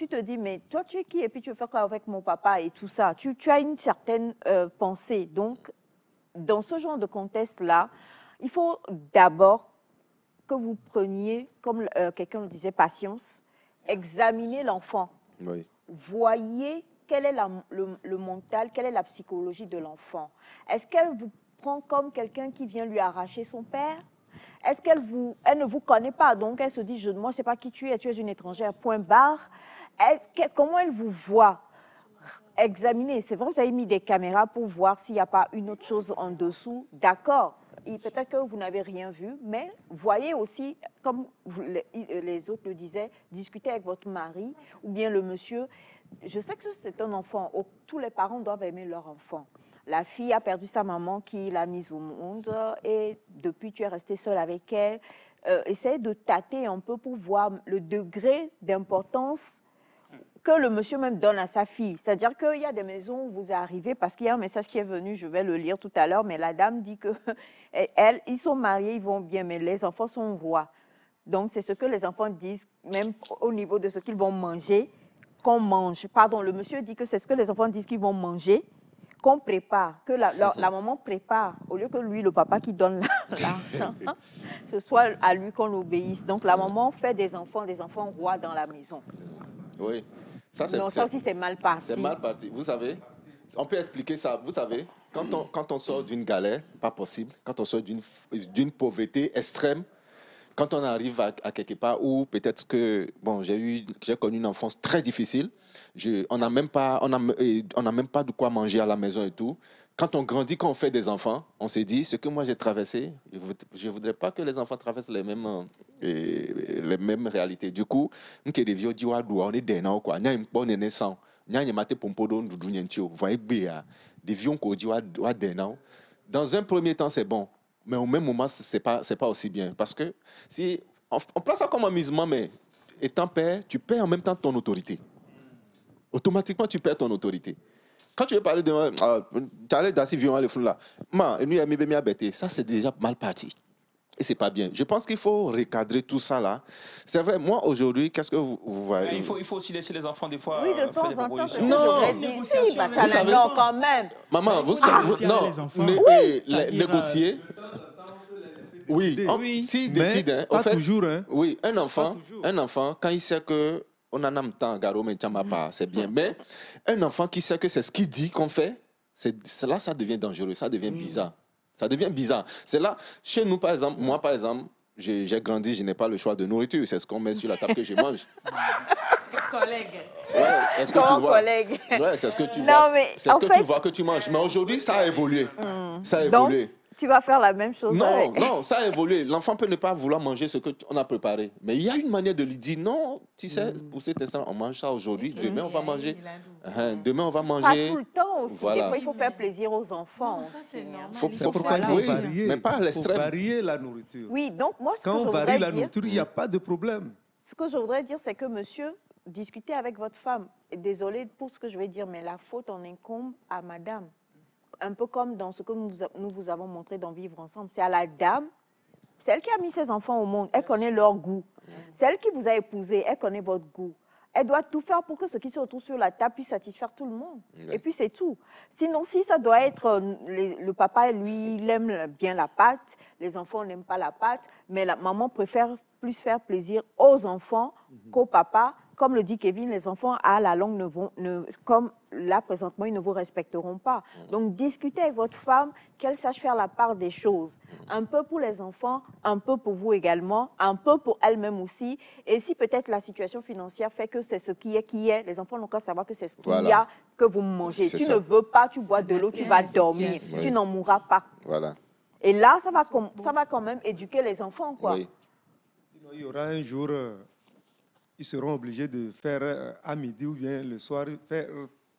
te dis, mais toi, tu es qui? Et puis tu veux faire quoi avec mon papa et tout ça? Tu as une certaine pensée. Donc, dans ce genre de contexte-là, il faut d'abord que vous preniez, comme quelqu'un le disait, patience, examinez l'enfant. Voyez quel est le mental, quelle est la psychologie de l'enfant. Est-ce qu'elle vous prend comme quelqu'un qui vient lui arracher son père? Est-ce qu'elle ne vous connaît pas? Donc, elle se dit, moi, je ne sais pas qui tu es une étrangère, point barre. Comment elle vous voit? Examinez. C'est vrai, vous avez mis des caméras pour voir s'il n'y a pas une autre chose en dessous. D'accord. Peut-être que vous n'avez rien vu, mais voyez aussi, comme les autres le disaient, discutez avec votre mari ou bien le monsieur. Je sais que c'est un enfant. Tous les parents doivent aimer leur enfant. La fille a perdu sa maman qui l'a mise au monde et depuis, tu es resté seule avec elle. Essayez de tâter un peu pour voir le degré d'importance que le monsieur même donne à sa fille. C'est-à-dire qu'il y a des maisons où vous arrivez, parce qu'il y a un message qui est venu, je vais le lire tout à l'heure, mais la dame dit que ils sont mariés, ils vont bien, mais les enfants sont rois. Donc, c'est ce que les enfants disent, même au niveau de ce qu'ils vont manger, qu'on mange. Pardon, le monsieur dit que c'est ce que les enfants disent qu'ils vont manger, qu'on prépare, que la maman prépare, au lieu que lui, le papa qui donne l'argent, ce soit à lui qu'on obéisse. Donc la maman fait des enfants rois dans la maison. Oui. Ça aussi, c'est mal parti. C'est mal parti. Vous savez, on peut expliquer ça. Vous savez, quand on sort d'une galère, pas possible, quand on sort d'une pauvreté extrême, quand on arrive à quelque part où peut-être que, bon, j'ai connu une enfance très difficile, on n'a même pas de quoi manger à la maison et tout. Quand on grandit, quand on fait des enfants, on s'est dit, ce que moi j'ai traversé, je ne voudrais pas que les enfants traversent les mêmes réalités. Du coup, on est des vieux, on est des gens, quoi. On est bon naissant. On est maté pompodo, vous voyez, des vieux, on est des gens. Dans un premier temps, c'est bon. Mais au même moment, ce n'est pas aussi bien. Parce que si on place ça comme amusement, mais étant père, tu perds en même temps ton autorité. Automatiquement, tu perds ton autorité. Quand tu veux parler de tu allais d'assez violent le fond là, ça c'est déjà mal parti. Et c'est pas bien. Je pense qu'il faut recadrer tout ça là. C'est vrai, moi aujourd'hui, qu'est-ce que vous voyez? Il faut aussi laisser les enfants des fois de temps faire des en temps. Non, quand même. Maman, négocier. Oui, s'il décide, pas toujours. Oui, un enfant, quand il sait que on en a un temps, c'est bien. Mais un enfant qui sait que c'est ce qu'il dit qu'on fait, là, ça devient dangereux, ça devient bizarre. Ça devient bizarre. C'est là, chez nous, par exemple, moi, par exemple, j'ai grandi, je n'ai pas le choix de nourriture. C'est ce qu'on met sur la table que je mange. Collègue. Ouais, est-ce que tu vois? Collègue. Ouais, c'est ce que tu vois. C'est ce que tu vois que tu manges. Mais aujourd'hui, ça a évolué. Ça a évolué. Donc, tu vas faire la même chose avec. Non, ça a évolué. L'enfant peut ne pas vouloir manger ce qu'on a préparé. Mais il y a une manière de lui dire non, tu sais, pour cet instant, on mange ça aujourd'hui. Demain, on va manger. Demain, on va manger. Pas tout le temps aussi. Voilà. Des fois, il faut faire plaisir aux enfants. Ça, c'est normal. Faut varier. Mais pas à l'extrême. Il faut varier la nourriture. Oui, donc moi, Quand on varie la nourriture, il n'y a pas de problème. Ce que je voudrais dire, c'est que monsieur, discutez avec votre femme. Et désolée pour ce que je vais dire, mais la faute en incombe à madame. Un peu comme dans ce que nous vous avons montré dans Vivre ensemble. C'est à la dame, celle qui a mis ses enfants au monde, elle connaît leur goût. Celle qui vous a épousé, elle connaît votre goût. Elle doit tout faire pour que ce qui se retrouve sur la table puisse satisfaire tout le monde. Et puis c'est tout. Sinon, si ça doit être, le papa, lui, il aime bien la pâte, les enfants n'aiment pas la pâte, mais la maman préfère plus faire plaisir aux enfants qu'au papa. Comme le dit Kevin, les enfants à la longue comme là présentement, ils ne vous respecteront pas. Donc discutez avec votre femme, qu'elle sache faire la part des choses. Un peu pour les enfants, un peu pour vous également, un peu pour elle-même aussi. Et si peut-être la situation financière fait que c'est ce qui est, les enfants n'ont qu'à savoir que c'est ce qu'il y a que vous mangez. Tu ne veux pas, tu bois de l'eau, tu vas dormir. Tu n'en mourras pas. Voilà. Et là, ça va quand même éduquer les enfants, quoi. Oui. Sinon, il y aura un jour... ils seront obligés de faire à midi ou bien le soir, faire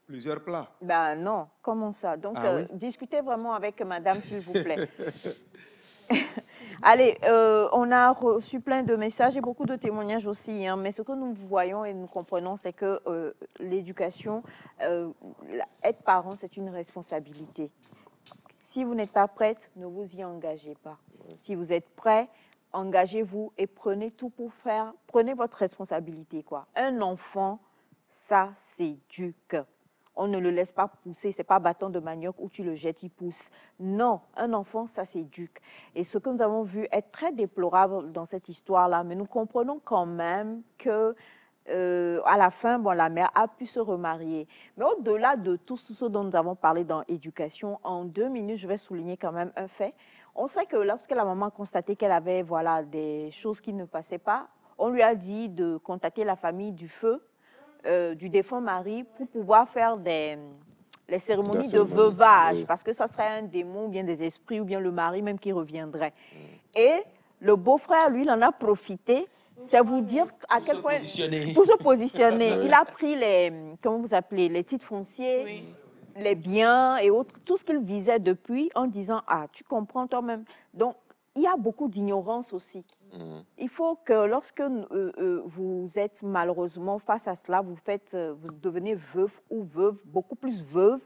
plusieurs plats. Ben non, comment ça? Donc, discutez vraiment avec madame, s'il vous plaît. Allez, on a reçu plein de messages et beaucoup de témoignages aussi, hein, mais ce que nous voyons et nous comprenons, c'est que l'éducation, être parent, c'est une responsabilité. Si vous n'êtes pas prête, ne vous y engagez pas. Si vous êtes prêt, engagez-vous et prenez tout pour faire, prenez votre responsabilité, quoi. Un enfant, ça s'éduque. On ne le laisse pas pousser, c'est pas bâton de manioc où tu le jettes, il pousse. Non, un enfant, ça s'éduque. Et ce que nous avons vu est très déplorable dans cette histoire-là, mais nous comprenons quand même que à la fin, bon, la mère a pu se remarier. Mais au-delà de tout ce dont nous avons parlé dans l'éducation, en 2 minutes, je vais souligner quand même un fait. On sait que lorsque la maman a constaté qu'elle avait des choses qui ne passaient pas, on lui a dit de contacter la famille du feu, du défunt mari, pour pouvoir faire les cérémonies de veuvage, parce que ça serait un démon, ou bien des esprits, ou bien le mari même qui reviendrait. Et le beau-frère, lui, il en a profité. C'est vous dire à quel point... Pour se positionner. Il a pris comment vous appelez, les titres fonciers, les biens et autres, tout ce qu'il visait depuis, en disant, ah, tu comprends toi-même. Donc, il y a beaucoup d'ignorance aussi. Il faut que lorsque vous êtes malheureusement face à cela, vous devenez veuf ou veuve, beaucoup plus veuve,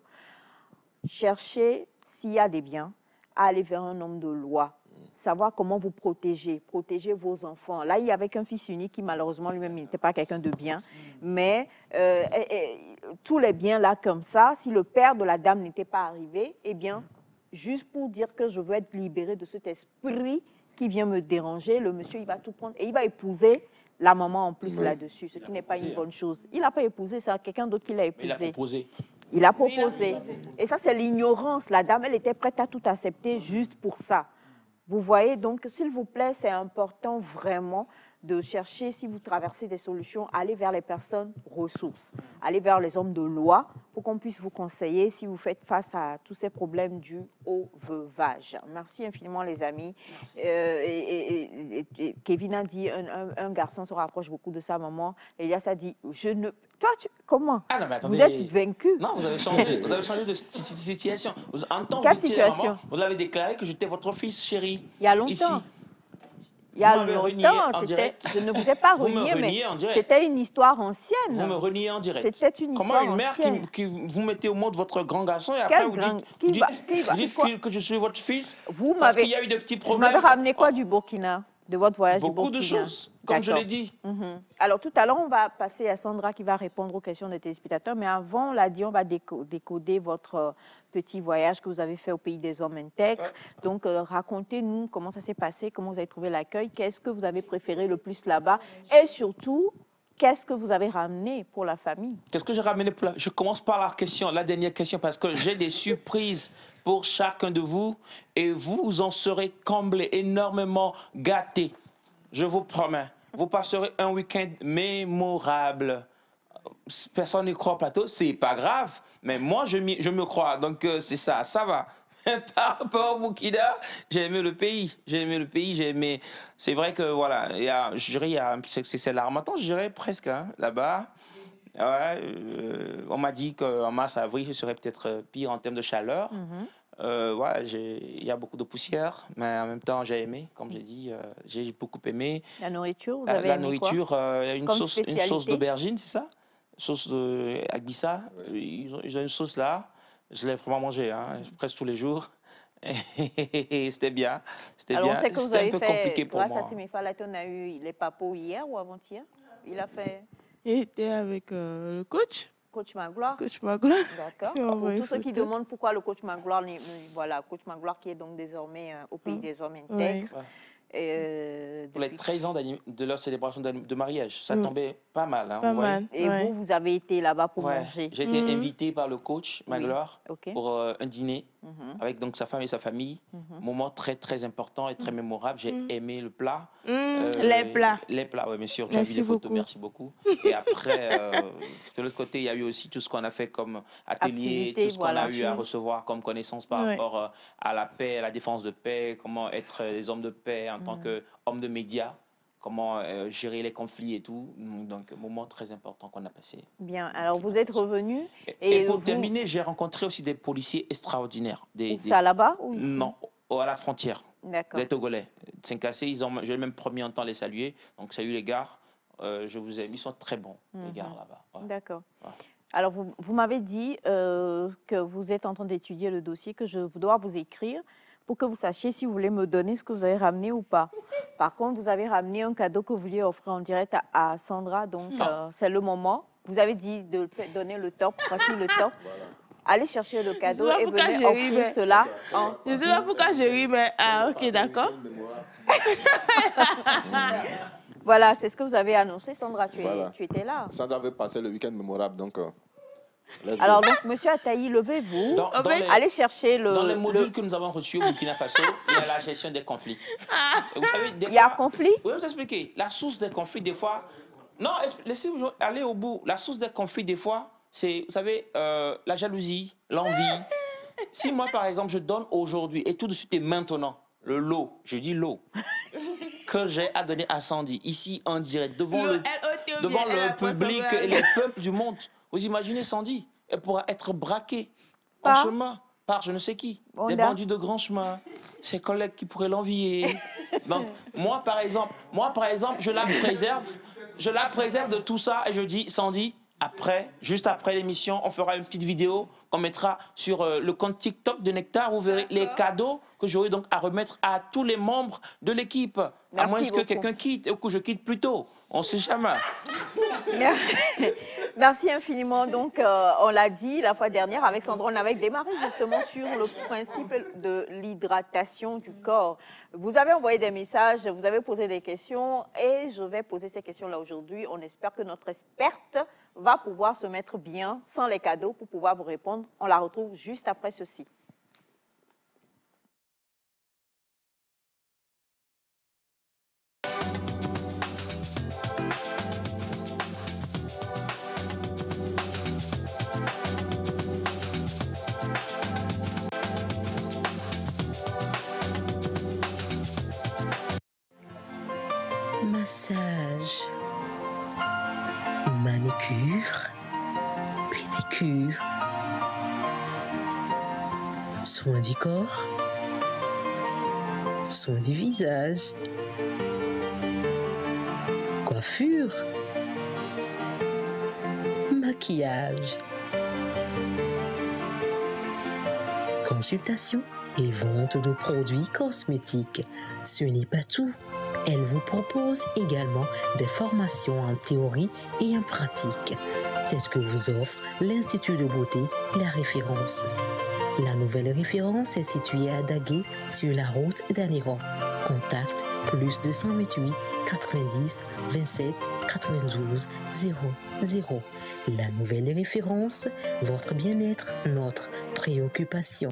cherchez s'il y a des biens, à aller vers un homme de loi. Savoir comment vous protéger vos enfants. Là, il y avait qu'un fils unique qui, malheureusement, lui-même, n'était pas quelqu'un de bien. Mais tous les biens là comme ça, si le père de la dame n'était pas arrivé, eh bien, juste pour dire que je veux être libérée de cet esprit qui vient me déranger, le monsieur, il va tout prendre et il va épouser la maman en plus là-dessus, ce qui n'est pas une bonne chose. Il n'a pas épousé, c'est quelqu'un d'autre qui l'a épousé. Il a proposé. Il a proposé. Et ça, c'est l'ignorance. La dame, elle était prête à tout accepter juste pour ça. Vous voyez, donc, s'il vous plaît, c'est important vraiment de chercher, si vous traversez des solutions, aller vers les personnes ressources, aller vers les hommes de loi pour qu'on puisse vous conseiller si vous faites face à tous ces problèmes dus au veuvage. Merci infiniment, les amis. Kevin a dit, un garçon se rapproche beaucoup de sa maman. Elias a dit, je ne... Toi, comment? Ah non, mais attendez. Vous êtes vaincu. Non, vous avez changé de situation. En tant Quelle que situation? vous l'avez déclaré que j'étais votre fils chéri. Il y a longtemps. Ici. Il y a longtemps, je ne vous ai pas renié, mais c'était une histoire ancienne. Vous me reniez en direct. C'était une histoire Comment une mère qui vous mettez au monde votre grand garçon et après vous dites que je suis votre fils parce qu'il y a eu des petits problèmes. Vous m'avez ramené quoi du Burkina, de votre voyage du Burkina? Beaucoup de choses, comme je l'ai dit. Alors tout à l'heure, on va passer à Sandra qui va répondre aux questions des téléspectateurs, mais avant, on l'a dit, on va décoder votre petit voyage que vous avez fait au pays des hommes intègres. Donc, racontez-nous comment ça s'est passé, comment vous avez trouvé l'accueil, qu'est-ce que vous avez préféré le plus là-bas et surtout, qu'est-ce que vous avez ramené pour la famille? Qu'est-ce que j'ai ramené pour la... Je commence par la dernière question, parce que j'ai des surprises pour chacun de vous et vous en serez comblés, énormément gâtés. Je vous promets. Vous passerez un week-end mémorable. Personne n'y croit au plateau, c'est pas grave, mais moi je me crois, donc c'est ça, ça va. Par rapport au Burkina, j'ai aimé le pays, j'ai aimé. C'est vrai que voilà, c'est l'armatan, je dirais presque hein, là-bas. Ouais, on m'a dit qu'en mars, avril, je serais peut-être pire en termes de chaleur. Ouais, il y a beaucoup de poussière, mais en même temps, j'ai aimé, comme j'ai dit, j'ai beaucoup aimé. La nourriture, vous avez aimé quoi? Une sauce d'aubergine, c'est ça? Sauce de Agbissa, ils ont une sauce là, je l'ai vraiment mangée, hein, presque tous les jours. C'était bien, c'était bien. On sait que vous c'était avez un peu fait, compliqué pour moi. grâce à Simifa, on a eu les papos hier ou avant-hier. Il a fait... Il était avec le coach. Coach Magloire. Coach Magloire. D'accord. Pour tous ceux qui demandent pourquoi le coach Magloire, voilà, coach Magloire qui est donc désormais au pays des hommes intègres. Ouais. Pour les 13 ans de leur célébration de mariage, ça tombait pas mal. Hein, pas mal. Et vous avez été là-bas pour manger. J'ai été invité par le coach Magloire pour un dîner avec donc sa femme et sa famille. Moment très très important et très mémorable. J'ai aimé le plat. Les plats. Les plats, oui, bien sûr. Tu as vu les photos, merci beaucoup. Et après, de l'autre côté, il y a eu aussi tout ce qu'on a fait comme atelier, tout ce qu'on a eu à recevoir comme connaissance par rapport à la paix, à la défense de paix, comment être des hommes de paix en tant qu'hommes de médias, comment gérer les conflits et tout. Donc, un moment très important qu'on a passé. Bien, alors vous êtes revenu. Et pour terminer, j'ai rencontré aussi des policiers extraordinaires. Ça là-bas ou ici? Non, à la frontière. D'accord. Des Togolais. Tsinkassé, j'ai même promis en temps les saluer. Donc, salut les gars. Je vous aime. Ils sont très bons, les gars là-bas. Ouais. D'accord. Ouais. Alors, vous m'avez dit que vous êtes en train d'étudier le dossier, que je dois vous écrire pour que vous sachiez si vous voulez me donner ce que vous avez ramené ou pas. Par contre, vous avez ramené un cadeau que vous vouliez offrir en direct à Sandra, donc c'est le moment. Vous avez dit de donner le top, voici le top. Voilà. Allez chercher le cadeau et venez offrir cela. Je ne sais pas pourquoi je ris, mais ok, d'accord. Voilà, c'est ce que vous avez annoncé, Sandra, tu étais là. Sandra veut passer le week-end mémorable, donc... Alors, donc, monsieur Ataï, levez-vous. Allez chercher le... Dans les modules que nous avons reçus au Burkina Faso, il y a la gestion des conflits. Vous savez, il y a un conflit? Oui, je vais vous expliquer. La source des conflits, des fois... Non, laissez-moi aller au bout. La source des conflits, des fois, c'est, vous savez, la jalousie, l'envie. Si moi, par exemple, je donne aujourd'hui, et tout de suite et maintenant, le lot, je dis lot, que j'ai à donner à Sandy, ici en direct, devant le public et les peuples du monde. Vous imaginez Sandy, elle pourra être braquée en chemin par je ne sais qui, des bandits de grand chemin, ses collègues qui pourraient l'envier. Donc moi par exemple, je la préserve de tout ça et je dis Sandy, juste après l'émission, on fera une petite vidéo qu'on mettra sur le compte TikTok de Nectar. Vous verrez les cadeaux que j'aurai donc à remettre à tous les membres de l'équipe. À moins que quelqu'un quitte ou que je quitte plus tôt. On ne sait jamais. Merci infiniment. Donc, on l'a dit la fois dernière avec Sandra, on avait démarré justement sur le principe de l'hydratation du corps. Vous avez envoyé des messages, vous avez posé des questions et je vais poser ces questions-là aujourd'hui. On espère que notre experte va pouvoir se mettre bien sans les cadeaux pour pouvoir vous répondre. On la retrouve juste après ceci. Massage, manucure, pédicure, soin du corps, soin du visage, coiffure, maquillage, consultation et vente de produits cosmétiques. Ce n'est pas tout. Elle vous propose également des formations en théorie et en pratique. C'est ce que vous offre l'Institut de beauté La Référence. La nouvelle référence est située à Daguet, sur la route d'Aniron. Contact +228 90 27 92 00. La nouvelle référence, votre bien-être, notre préoccupation.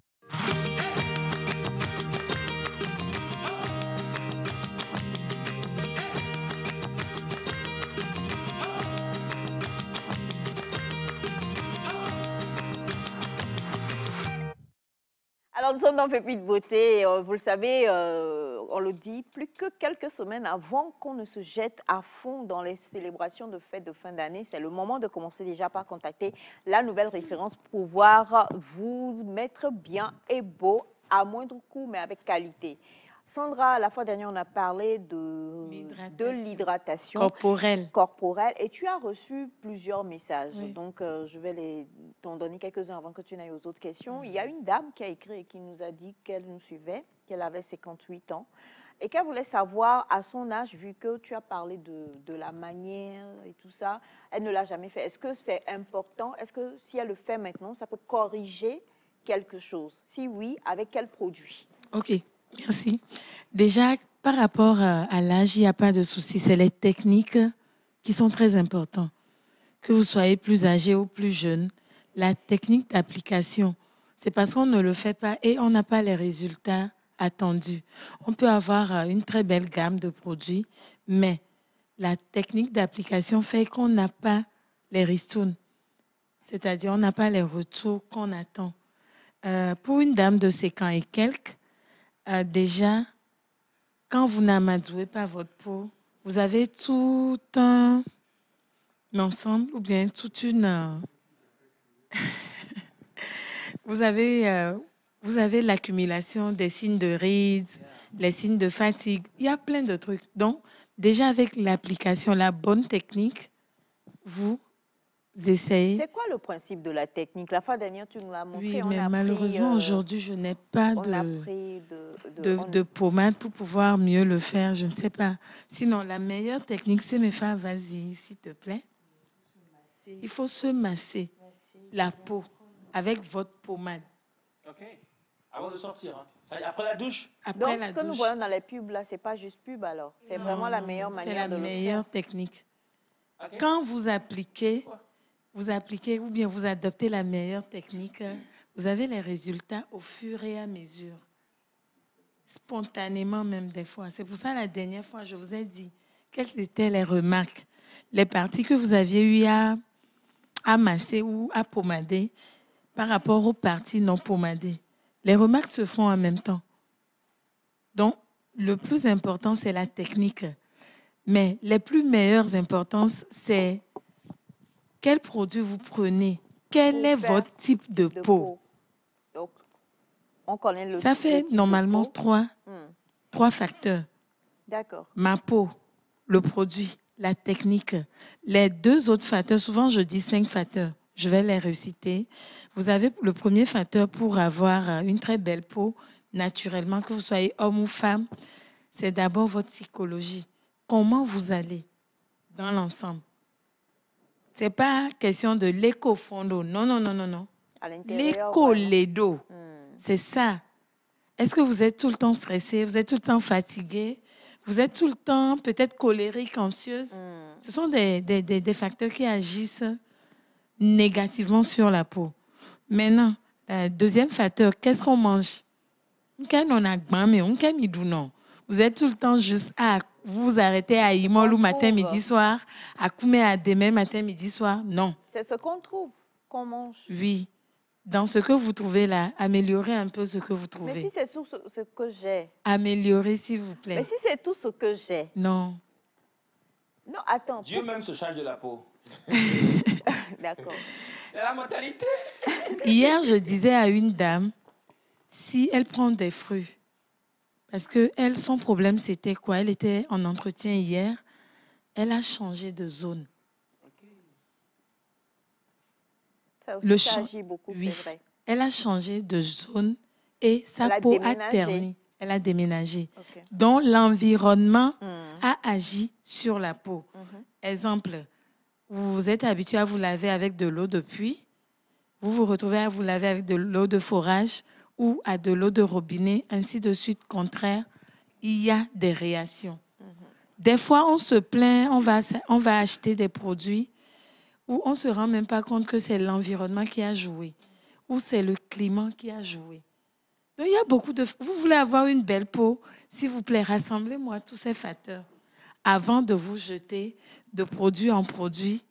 Alors, nous sommes dans Pépite Beauté. Vous le savez, on le dit, plus que quelques semaines avant qu'on ne se jette à fond dans les célébrations de fêtes de fin d'année, c'est le moment de commencer déjà par contacter la nouvelle référence pour pouvoir vous mettre bien et beau à moindre coût, mais avec qualité. Sandra, la fois dernière, on a parlé de l'hydratation corporelle et tu as reçu plusieurs messages. Oui. Donc, je vais t'en donner quelques-uns avant que tu n'ailles aux autres questions. Il y a une dame qui a écrit et qui nous a dit qu'elle nous suivait, qu'elle avait 58 ans et qu'elle voulait savoir, à son âge, vu que tu as parlé de la manière et tout ça, elle ne l'a jamais fait. Est-ce que c'est important? Est-ce que si elle le fait maintenant, ça peut corriger quelque chose? Si oui, avec quel produit? Ok. Merci. Déjà, par rapport à l'âge, il n'y a pas de souci. C'est les techniques qui sont très importantes. Que vous soyez plus âgé ou plus jeune, la technique d'application, c'est parce qu'on ne le fait pas et on n'a pas les résultats attendus. On peut avoir une très belle gamme de produits, mais la technique d'application fait qu'on n'a pas les ristournes. C'est-à-dire, on n'a pas les retours qu'on attend. Pour une dame de 5 ans et quelques, déjà, quand vous n'amadouez pas votre peau, vous avez tout un ensemble ou bien toute une... vous avez l'accumulation des signes de rides, les signes de fatigue. Il y a plein de trucs. Donc, déjà avec l'application, la bonne technique, vous essayez. C'est quoi le principe de la technique? La fois dernière, tu nous l'as montré. Oui, on mais a malheureusement, aujourd'hui, je n'ai pas de pommade pour pouvoir mieux le faire. Je ne sais pas. Sinon, la meilleure technique, c'est mes femmes, vas-y, s'il te plaît. Il faut se masser la peau avec votre pommade. OK. Avant de sortir, hein. Après la douche? Donc, ce que nous voyons dans les pubs, là, ce n'est pas juste pub, alors. C'est vraiment la meilleure manière de le faire. C'est la meilleure technique. Okay. Quand vous appliquez ou bien vous adoptez la meilleure technique, vous avez les résultats au fur et à mesure. Spontanément même des fois. C'est pour ça, la dernière fois, je vous ai dit quelles étaient les remarques, les parties que vous aviez eues à masser ou à pommader par rapport aux parties non pommadées. Les remarques se font en même temps. Donc, le plus important, c'est la technique. Mais les plus meilleures importances, c'est quel produit vous prenez, quel est votre type de peau. Donc, on connaît le Ça fait normalement trois facteurs. D'accord. Ma peau, le produit, la technique. Les 2 autres facteurs, souvent je dis 5 facteurs, je vais les reciter. Vous avez le premier facteur pour avoir une très belle peau, naturellement, que vous soyez homme ou femme, c'est d'abord votre psychologie. Comment vous allez dans l'ensemble? Ce n'est pas question de l'éco-fondo. Non, non, non, non, non. À l'intérieur, L'éco-ledo. C'est ça. Est-ce que vous êtes tout le temps stressé? Vous êtes tout le temps fatigué? Vous êtes tout le temps peut-être colérique, anxieuse? Ce sont des facteurs qui agissent négativement sur la peau. Maintenant, deuxième facteur, qu'est-ce qu'on mange? Vous êtes tout le temps juste à vous arrêter à Imolou matin, midi, soir, à Koumé à demain, matin, midi, soir. Non. C'est ce qu'on trouve, qu'on mange. Oui. Dans ce que vous trouvez là, améliorez un peu ce que vous trouvez. Mais si c'est tout ce que j'ai. Améliorez, s'il vous plaît. Mais si c'est tout ce que j'ai. Non. Non, attends. Dieu même se charge de la peau. D'accord. C'est la mentalité. Hier, je disais à une dame, si elle prend des fruits, parce que elle, son problème, c'était quoi? Elle était en entretien hier, elle a changé de zone. Ça agit beaucoup, oui. c'est vrai. Elle a changé de zone et sa peau a terni. Elle a déménagé. Okay. Donc, l'environnement a agi sur la peau. Exemple, vous êtes habitué à vous laver avec de l'eau de pluie. Vous vous retrouvez à vous laver avec de l'eau de forage ou à de l'eau de robinet, ainsi de suite. Contraire, il y a des réactions. Des fois, on se plaint, on va acheter des produits où on ne se rend même pas compte que c'est l'environnement qui a joué, ou c'est le climat qui a joué. Donc, il y a beaucoup de... Vous voulez avoir une belle peau, s'il vous plaît, rassemblez-moi tous ces facteurs avant de vous jeter de produit en produit.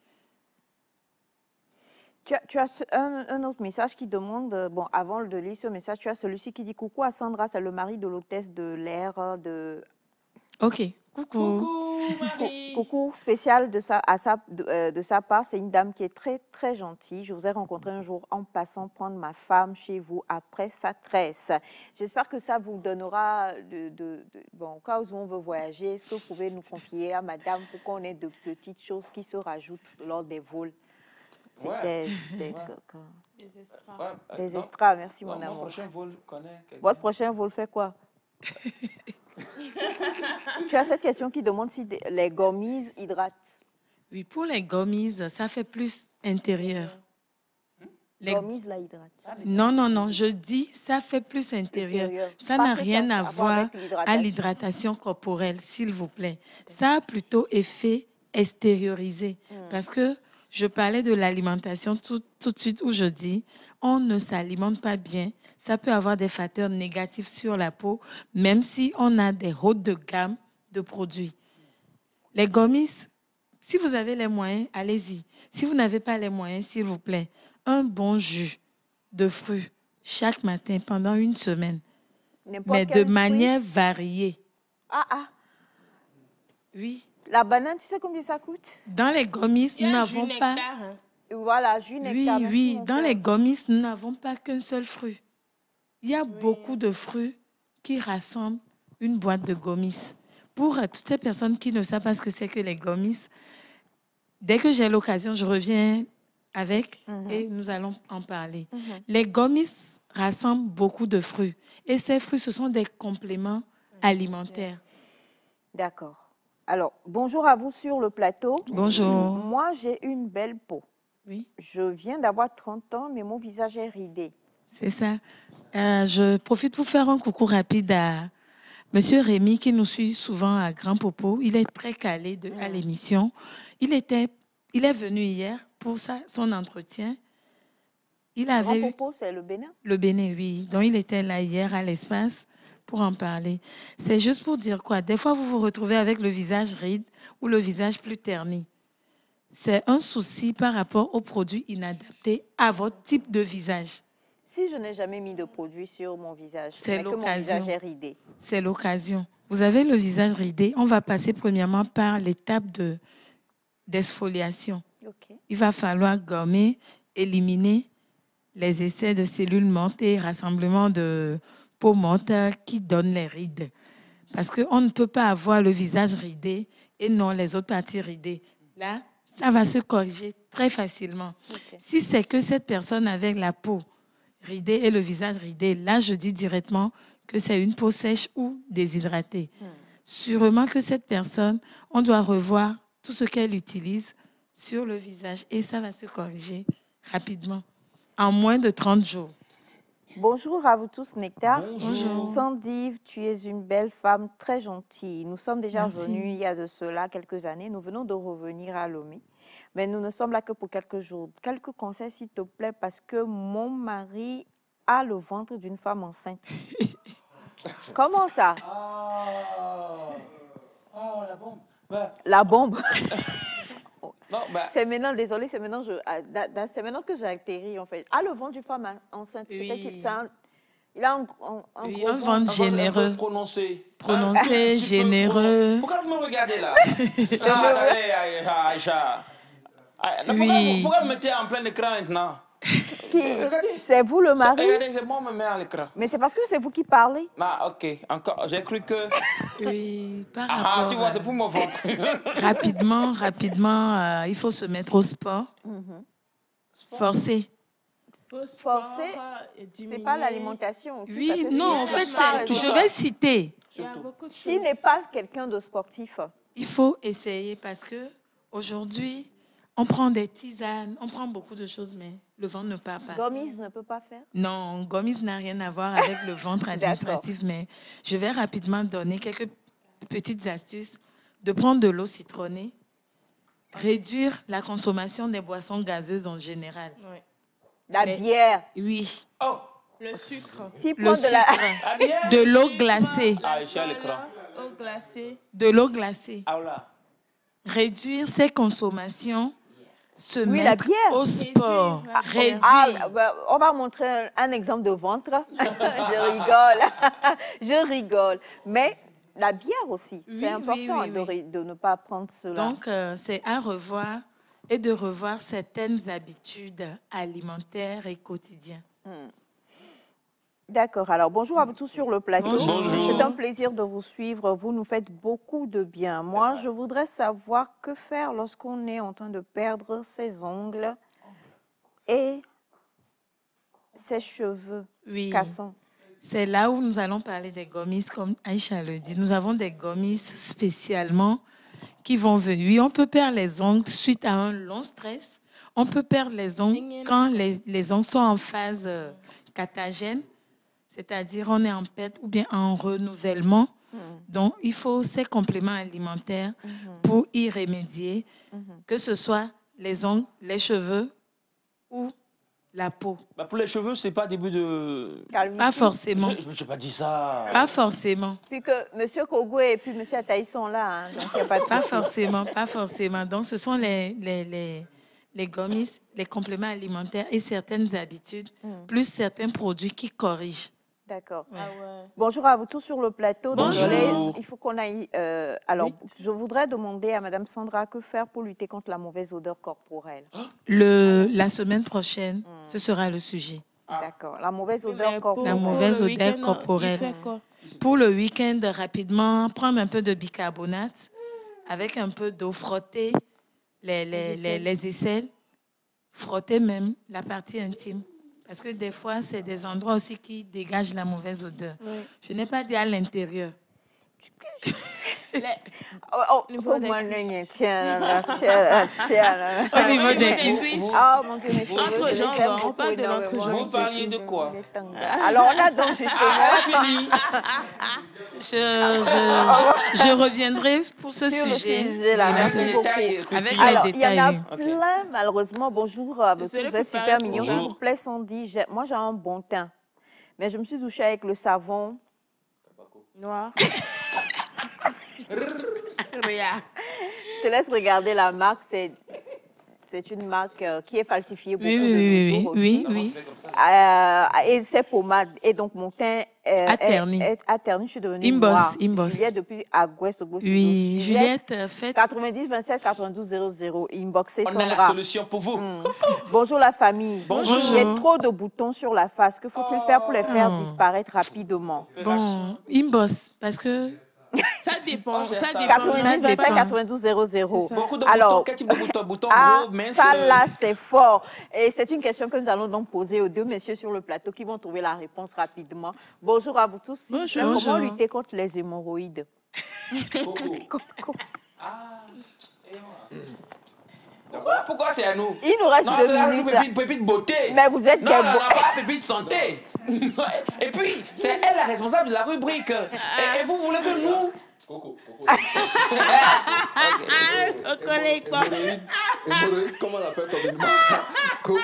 Tu as un autre message qui demande, bon, avant de lire ce message, tu as celui-ci qui dit « Coucou à Sandra, c'est le mari de l'hôtesse de l'air de... » Ok, coucou. Coucou, Marie. Coucou spécial de sa part. C'est une dame qui est très, très gentille. Je vous ai rencontré un jour en passant prendre ma femme chez vous après sa tresse. J'espère que ça vous donnera, bon, au cas où on veut voyager, est-ce que vous pouvez nous confier à madame pour qu'on ait de petites choses qui se rajoutent lors des vols? C'était des extras. Merci, mon amour. Mon prochain vol connaît quelqu'un. Votre prochain vol fait quoi? Tu as cette question qui demande si les gommises hydratent. Oui, pour les gommises, ça fait plus intérieur. Les gommises, là, hydratent. Non, non, non, je dis ça fait plus intérieur. Ça n'a rien à voir à l'hydratation corporelle, s'il vous plaît. Ça a plutôt effet extériorisé. Parce que je parlais de l'alimentation tout de suite où je dis on ne s'alimente pas bien. Ça peut avoir des facteurs négatifs sur la peau, même si on a des hautes de gamme de produits. Les gommis, si vous avez les moyens, allez-y. Si vous n'avez pas les moyens, s'il vous plaît, un bon jus de fruits chaque matin pendant une semaine, mais de manière variée. Oui. La banane, tu sais combien ça coûte? Dans les gommis, nous n'avons pas... Voilà, jus nectar. Oui, dans les gommis, nous n'avons pas qu'un seul fruit. Il y a beaucoup de fruits qui rassemblent une boîte de gommis. Pour toutes ces personnes qui ne savent pas ce que c'est que les gommis, dès que j'ai l'occasion, je reviens avec et nous allons en parler. Les gommis rassemblent beaucoup de fruits. Et ces fruits, ce sont des compléments alimentaires. D'accord. Alors, bonjour à vous sur le plateau. Bonjour. Moi, j'ai une belle peau. Oui. Je viens d'avoir 30 ans, mais mon visage est ridé. C'est ça. Je profite pour faire un coucou rapide à Monsieur Rémi qui nous suit souvent à Grand Popo. Il est très calé à l'émission. Il est venu hier pour son entretien. Grand Popo, c'est le Bénin? Le Bénin, oui. Donc, il était là hier à l'espace pour en parler. C'est juste pour dire quoi? Des fois, vous vous retrouvez avec le visage ride ou le visage plus terni. C'est un souci par rapport aux produits inadaptés à votre type de visage. Si je n'ai jamais mis de produit sur mon visage, c'est l'occasion. Mon visage est ridé. C'est l'occasion. Vous avez le visage ridé. On va passer premièrement par l'étape d'exfoliation. Okay. Il va falloir gommer, éliminer les essais de cellules mortes et rassemblement de peau morte qui donnent les rides. Parce qu'on ne peut pas avoir le visage ridé et non les autres parties ridées. Là, ça va se corriger très facilement. Okay. Si c'est que cette personne avec la peau ridée et le visage ridé, là, je dis directement que c'est une peau sèche ou déshydratée. Sûrement que cette personne, on doit revoir tout ce qu'elle utilise, sur le visage et ça va se corriger rapidement, en moins de 30 jours. Bonjour à vous tous, Nectar. Bonjour. Sandy, tu es une belle femme très gentille. Nous sommes déjà Merci. venus il y a de cela quelques années. Nous venons de revenir à Lomé. Mais nous ne sommes là que pour quelques jours. Quelques conseils, s'il te plaît, parce que mon mari a le ventre d'une femme enceinte. Comment ça? Oh, la bombe. Bah, La bombe. non, bah, C'est maintenant, désolé, c'est maintenant, c'est maintenant que j'ai atterri, en fait. Ah, le ventre d'une femme enceinte. Oui. Peut-être il a un Oui, gros un ventre un généreux. peu prononcé. Prononcé, généreux. Pourquoi vous me regardez là? Attendez, Aïcha. Oui. Pourquoi vous me mettez en plein écran maintenant? C'est vous le mari? Regardez, c'est moi qui me mets à l'écran. Mais c'est parce que c'est vous qui parlez. Ah, ok. Encore, j'ai cru que... Oui, par Ah, rapport tu vois, à- c'est pour mon ventre. Rapidement, il faut se mettre au sport. Forcer. Forcer, c'est pas l'alimentation aussi. Oui, parce que non, en si- fait, pas- je vais citer. S'il n'est pas quelqu'un de sportif. Il faut essayer parce que aujourd'hui, on prend des tisanes, on prend beaucoup de choses, mais le ventre ne part pas. Gomis ne peut pas faire. Non, Gomis n'a rien à voir avec le ventre administratif, mais je vais rapidement donner quelques petites astuces de prendre de l'eau citronnée, réduire la consommation des boissons gazeuses en général. La bière. Oui. Oh, Le sucre. Si Le sucre, de l'eau glacée. Ah, je suis à l'écran. Eau glacée. De l'eau glacée. Ah, là. Réduire ses consommations, se Oui, la mettre bière. au sport. Réduire. On va montrer un exemple de ventre. Je rigole. Je rigole. Mais la bière aussi, Oui, c'est important oui, oui. de ne pas prendre cela. Donc, c'est à revoir et de revoir certaines habitudes alimentaires et quotidiennes. D'accord. Alors, bonjour à vous tous sur le plateau. Bonjour. C'est un plaisir de vous suivre. Vous nous faites beaucoup de bien. Moi, je voudrais savoir que faire lorsqu'on est en train de perdre ses ongles et ses cheveux cassants. C'est là où nous allons parler des gommis, comme Aïcha le dit. Nous avons des gommis spécialement qui vont venir. Oui, on peut perdre les ongles suite à un long stress. On peut perdre les ongles quand les ongles sont en phase catagène, c'est-à-dire on est en perte ou bien en renouvellement. Donc, il faut ces compléments alimentaires pour y remédier, que ce soit les ongles, les cheveux ou la peau. Bah, pour les cheveux, c'est pas début de... Pas forcément. Je n'ai pas dit ça. Pas forcément. Puis que M. Kogo et puis M. Ataï sont là, hein, donc il n'y a pas de Pas souci. forcément, pas forcément. Donc, ce sont les gommis, les compléments alimentaires et certaines habitudes, plus certains produits qui corrigent. D'accord. Ouais. Bonjour à vous tous sur le plateau. Bonjour. Désolée, il faut qu'on aille... alors, je voudrais demander à Mme Sandra que faire pour lutter contre la mauvaise odeur corporelle. La semaine prochaine, ce sera le sujet. D'accord. La mauvaise odeur corporelle. La mauvaise odeur corporelle. Pour le week-end, rapidement, prendre un peu de bicarbonate avec un peu d'eau, frotter les aisselles, frotter même la partie intime. Parce que des fois, c'est des endroits aussi qui dégagent la mauvaise odeur. Je n'ai pas dit à l'intérieur. Au niveau des cuisses. Au niveau des cuisses. Oh mon Dieu, mes cheveux, Entre je les jambes, aime on beaucoup parle de énormément. l'entrejambe. Vous parliez de quoi? Alors là, donc, justement... Je reviendrai pour ce sur le sujet. sujet, là. Oui, Merci avec beaucoup. les Alors, il y détails. en a oui. plein, malheureusement. Bonjour, vous Désolée êtes pour super parler mignons. pour S'il vous. vous plaît, Sandy, moi, j'ai un bon teint. Mais je me suis douchée avec le savon. Noir. Je te laisse regarder la marque. C'est une marque qui est falsifiée beaucoup Oui, de nos jours aussi. oui. Et c'est pommade. Et donc, mon teint Atterni. est atterni. Je suis devenue Imboss, noire. imboss. Juliette depuis Agouès. Oui, Juliette, faites... 90 27 92 00. Inboxé On a la Sandra. solution pour vous. Bonjour la famille. Bonjour. J'ai trop de boutons sur la face. Que faut-il faire pour les faire disparaître rapidement? Bon, Imboss, parce que... Ça dépend. Ça dépend. 90 25 92 00. Beaucoup de Alors, boutons. Quel type de boutons? Boutons ah, gros, minces. ça là, c'est fort. Et c'est une question que nous allons donc poser aux deux messieurs sur le plateau qui vont trouver la réponse rapidement. Bonjour à vous tous. Bonjour. Comment Bonjour. lutter contre les hémorroïdes? Pourquoi c'est à nous? Il nous reste non, 2 c'est la minutes. pépite beauté. Mais vous êtes non, des non, pas la pépite santé. Et puis, c'est elle la responsable de la rubrique. Et vous voulez que nous... Coco. Hémorroïde, comment on l'appelle communément? Coco.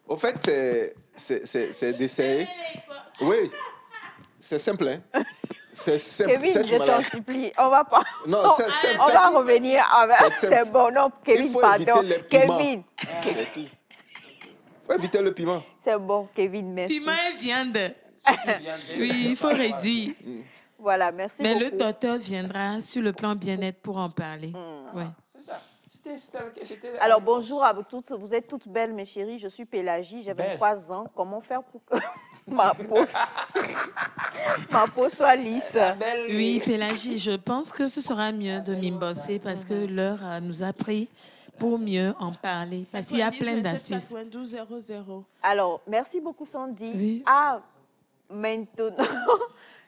Au fait, c'est d'essayer. Oui, c'est simple. Hein? C'est simple. Kevin, je t'en supplie, on va pas. Non, c'est simple. On va revenir avec. C'est bon, non, Kevin, pardon. Kevin. Il faut éviter le piment. C'est bon, Kevin, merci. Piment et viande. Oui, il faut réduire. Voilà, merci Mais beaucoup. le docteur viendra sur le plan bien-être pour en parler. Ouais. C'est ça. C'était... Alors, bonjour à vous toutes. Vous êtes toutes belles, mes chéries. Je suis Pélagie, j'ai 23 ans. Comment faire pour que ma peau soit lisse? Oui, Pélagie, je pense que ce sera mieux de m'imbosser parce que l'heure nous a pris pour mieux en parler. Parce qu'il y a plein d'astuces. 9200. Alors, merci beaucoup, Sandy. Oui. Ah, maintenant...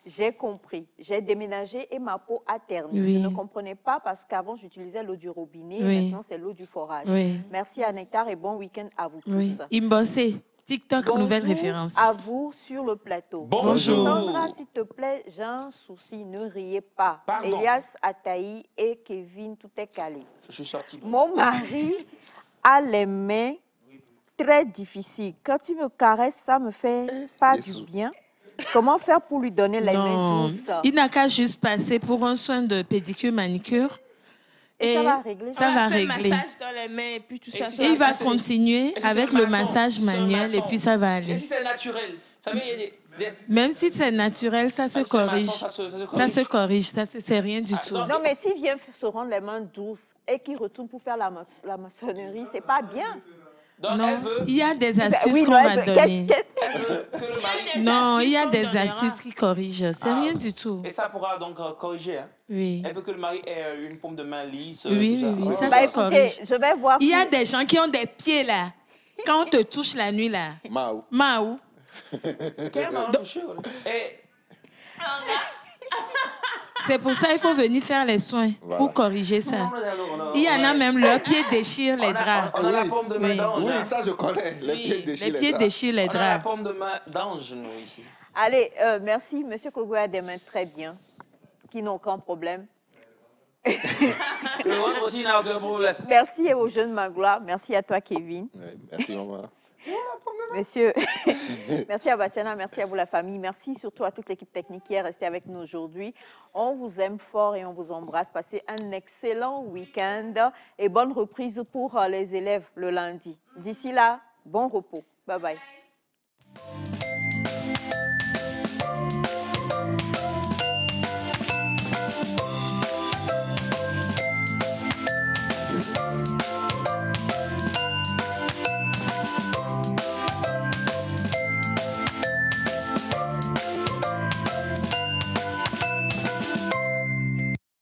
J'ai compris. J'ai déménagé et ma peau a terni. Oui. Je ne comprenais pas parce qu'avant, j'utilisais l'eau du robinet. Oui. Maintenant, c'est l'eau du forage. Oui. Merci à Nectar et bon week-end à vous tous. Oui. Imbosser. TikTok, Bonjour nouvelle référence. à vous sur le plateau. Bonjour. Sandra, s'il te plaît, j'ai un souci. Ne riez pas. Pardon. Elias, Ataï et Kevin, tout est calé. Je suis sorti. Mon mari a les mains très difficiles. Quand il me caresse, ça me fait pas du bien. Comment faire pour lui donner les mains douces? Il n'a qu'à juste passer pour un soin de pédicure, manicure. Et ça va régler. Ça va fait régler. massage dans les mains et puis tout ça. Et il va continuer avec le massage manuel et puis ça va aller. Et si c'est naturel, ça veut dire Même si c'est naturel, ça se corrige. Ça se corrige, c'est rien du tout. Non, mais s'il vient se rendre les mains douces et qu'il retourne pour faire la maçonnerie, c'est pas bien. Donc, Non, il y a des astuces oui, qu'on non, va donner. que le mari... Non, il y a des astuces qui corrigent. C'est rien du tout. Et ça pourra donc corriger. Hein? Oui. Elle veut que le mari ait une paume de main lisse. Oui, tout oui, ça. ça se corrige. Je vais voir. Il y a des gens qui ont des pieds là. Quand on te touche la nuit là. Maou. Maou. Quel m'a touché? Et... C'est pour ça qu'il faut venir faire les soins pour corriger ça. Il y en a même leurs pieds déchirent les draps. On a la paume de main d'ange. Oui, ça je connais. Les pieds déchirent Les pieds déchirent les On a la draps. paume de main d'ange, nous, ici. Allez, merci. Monsieur Kogo a des mains très bien, qui n'ont aucun problème. Le ventre aussi n'a aucun problème. Merci aux jeunes Magloire. Merci à toi, Kevin. Ouais, merci, maman. Monsieur, merci à Batiana, merci à vous la famille, merci surtout à toute l'équipe technique qui est restée avec nous aujourd'hui. On vous aime fort et on vous embrasse. Passez un excellent week-end et bonne reprise pour les élèves le lundi. D'ici là, bon repos. Bye bye.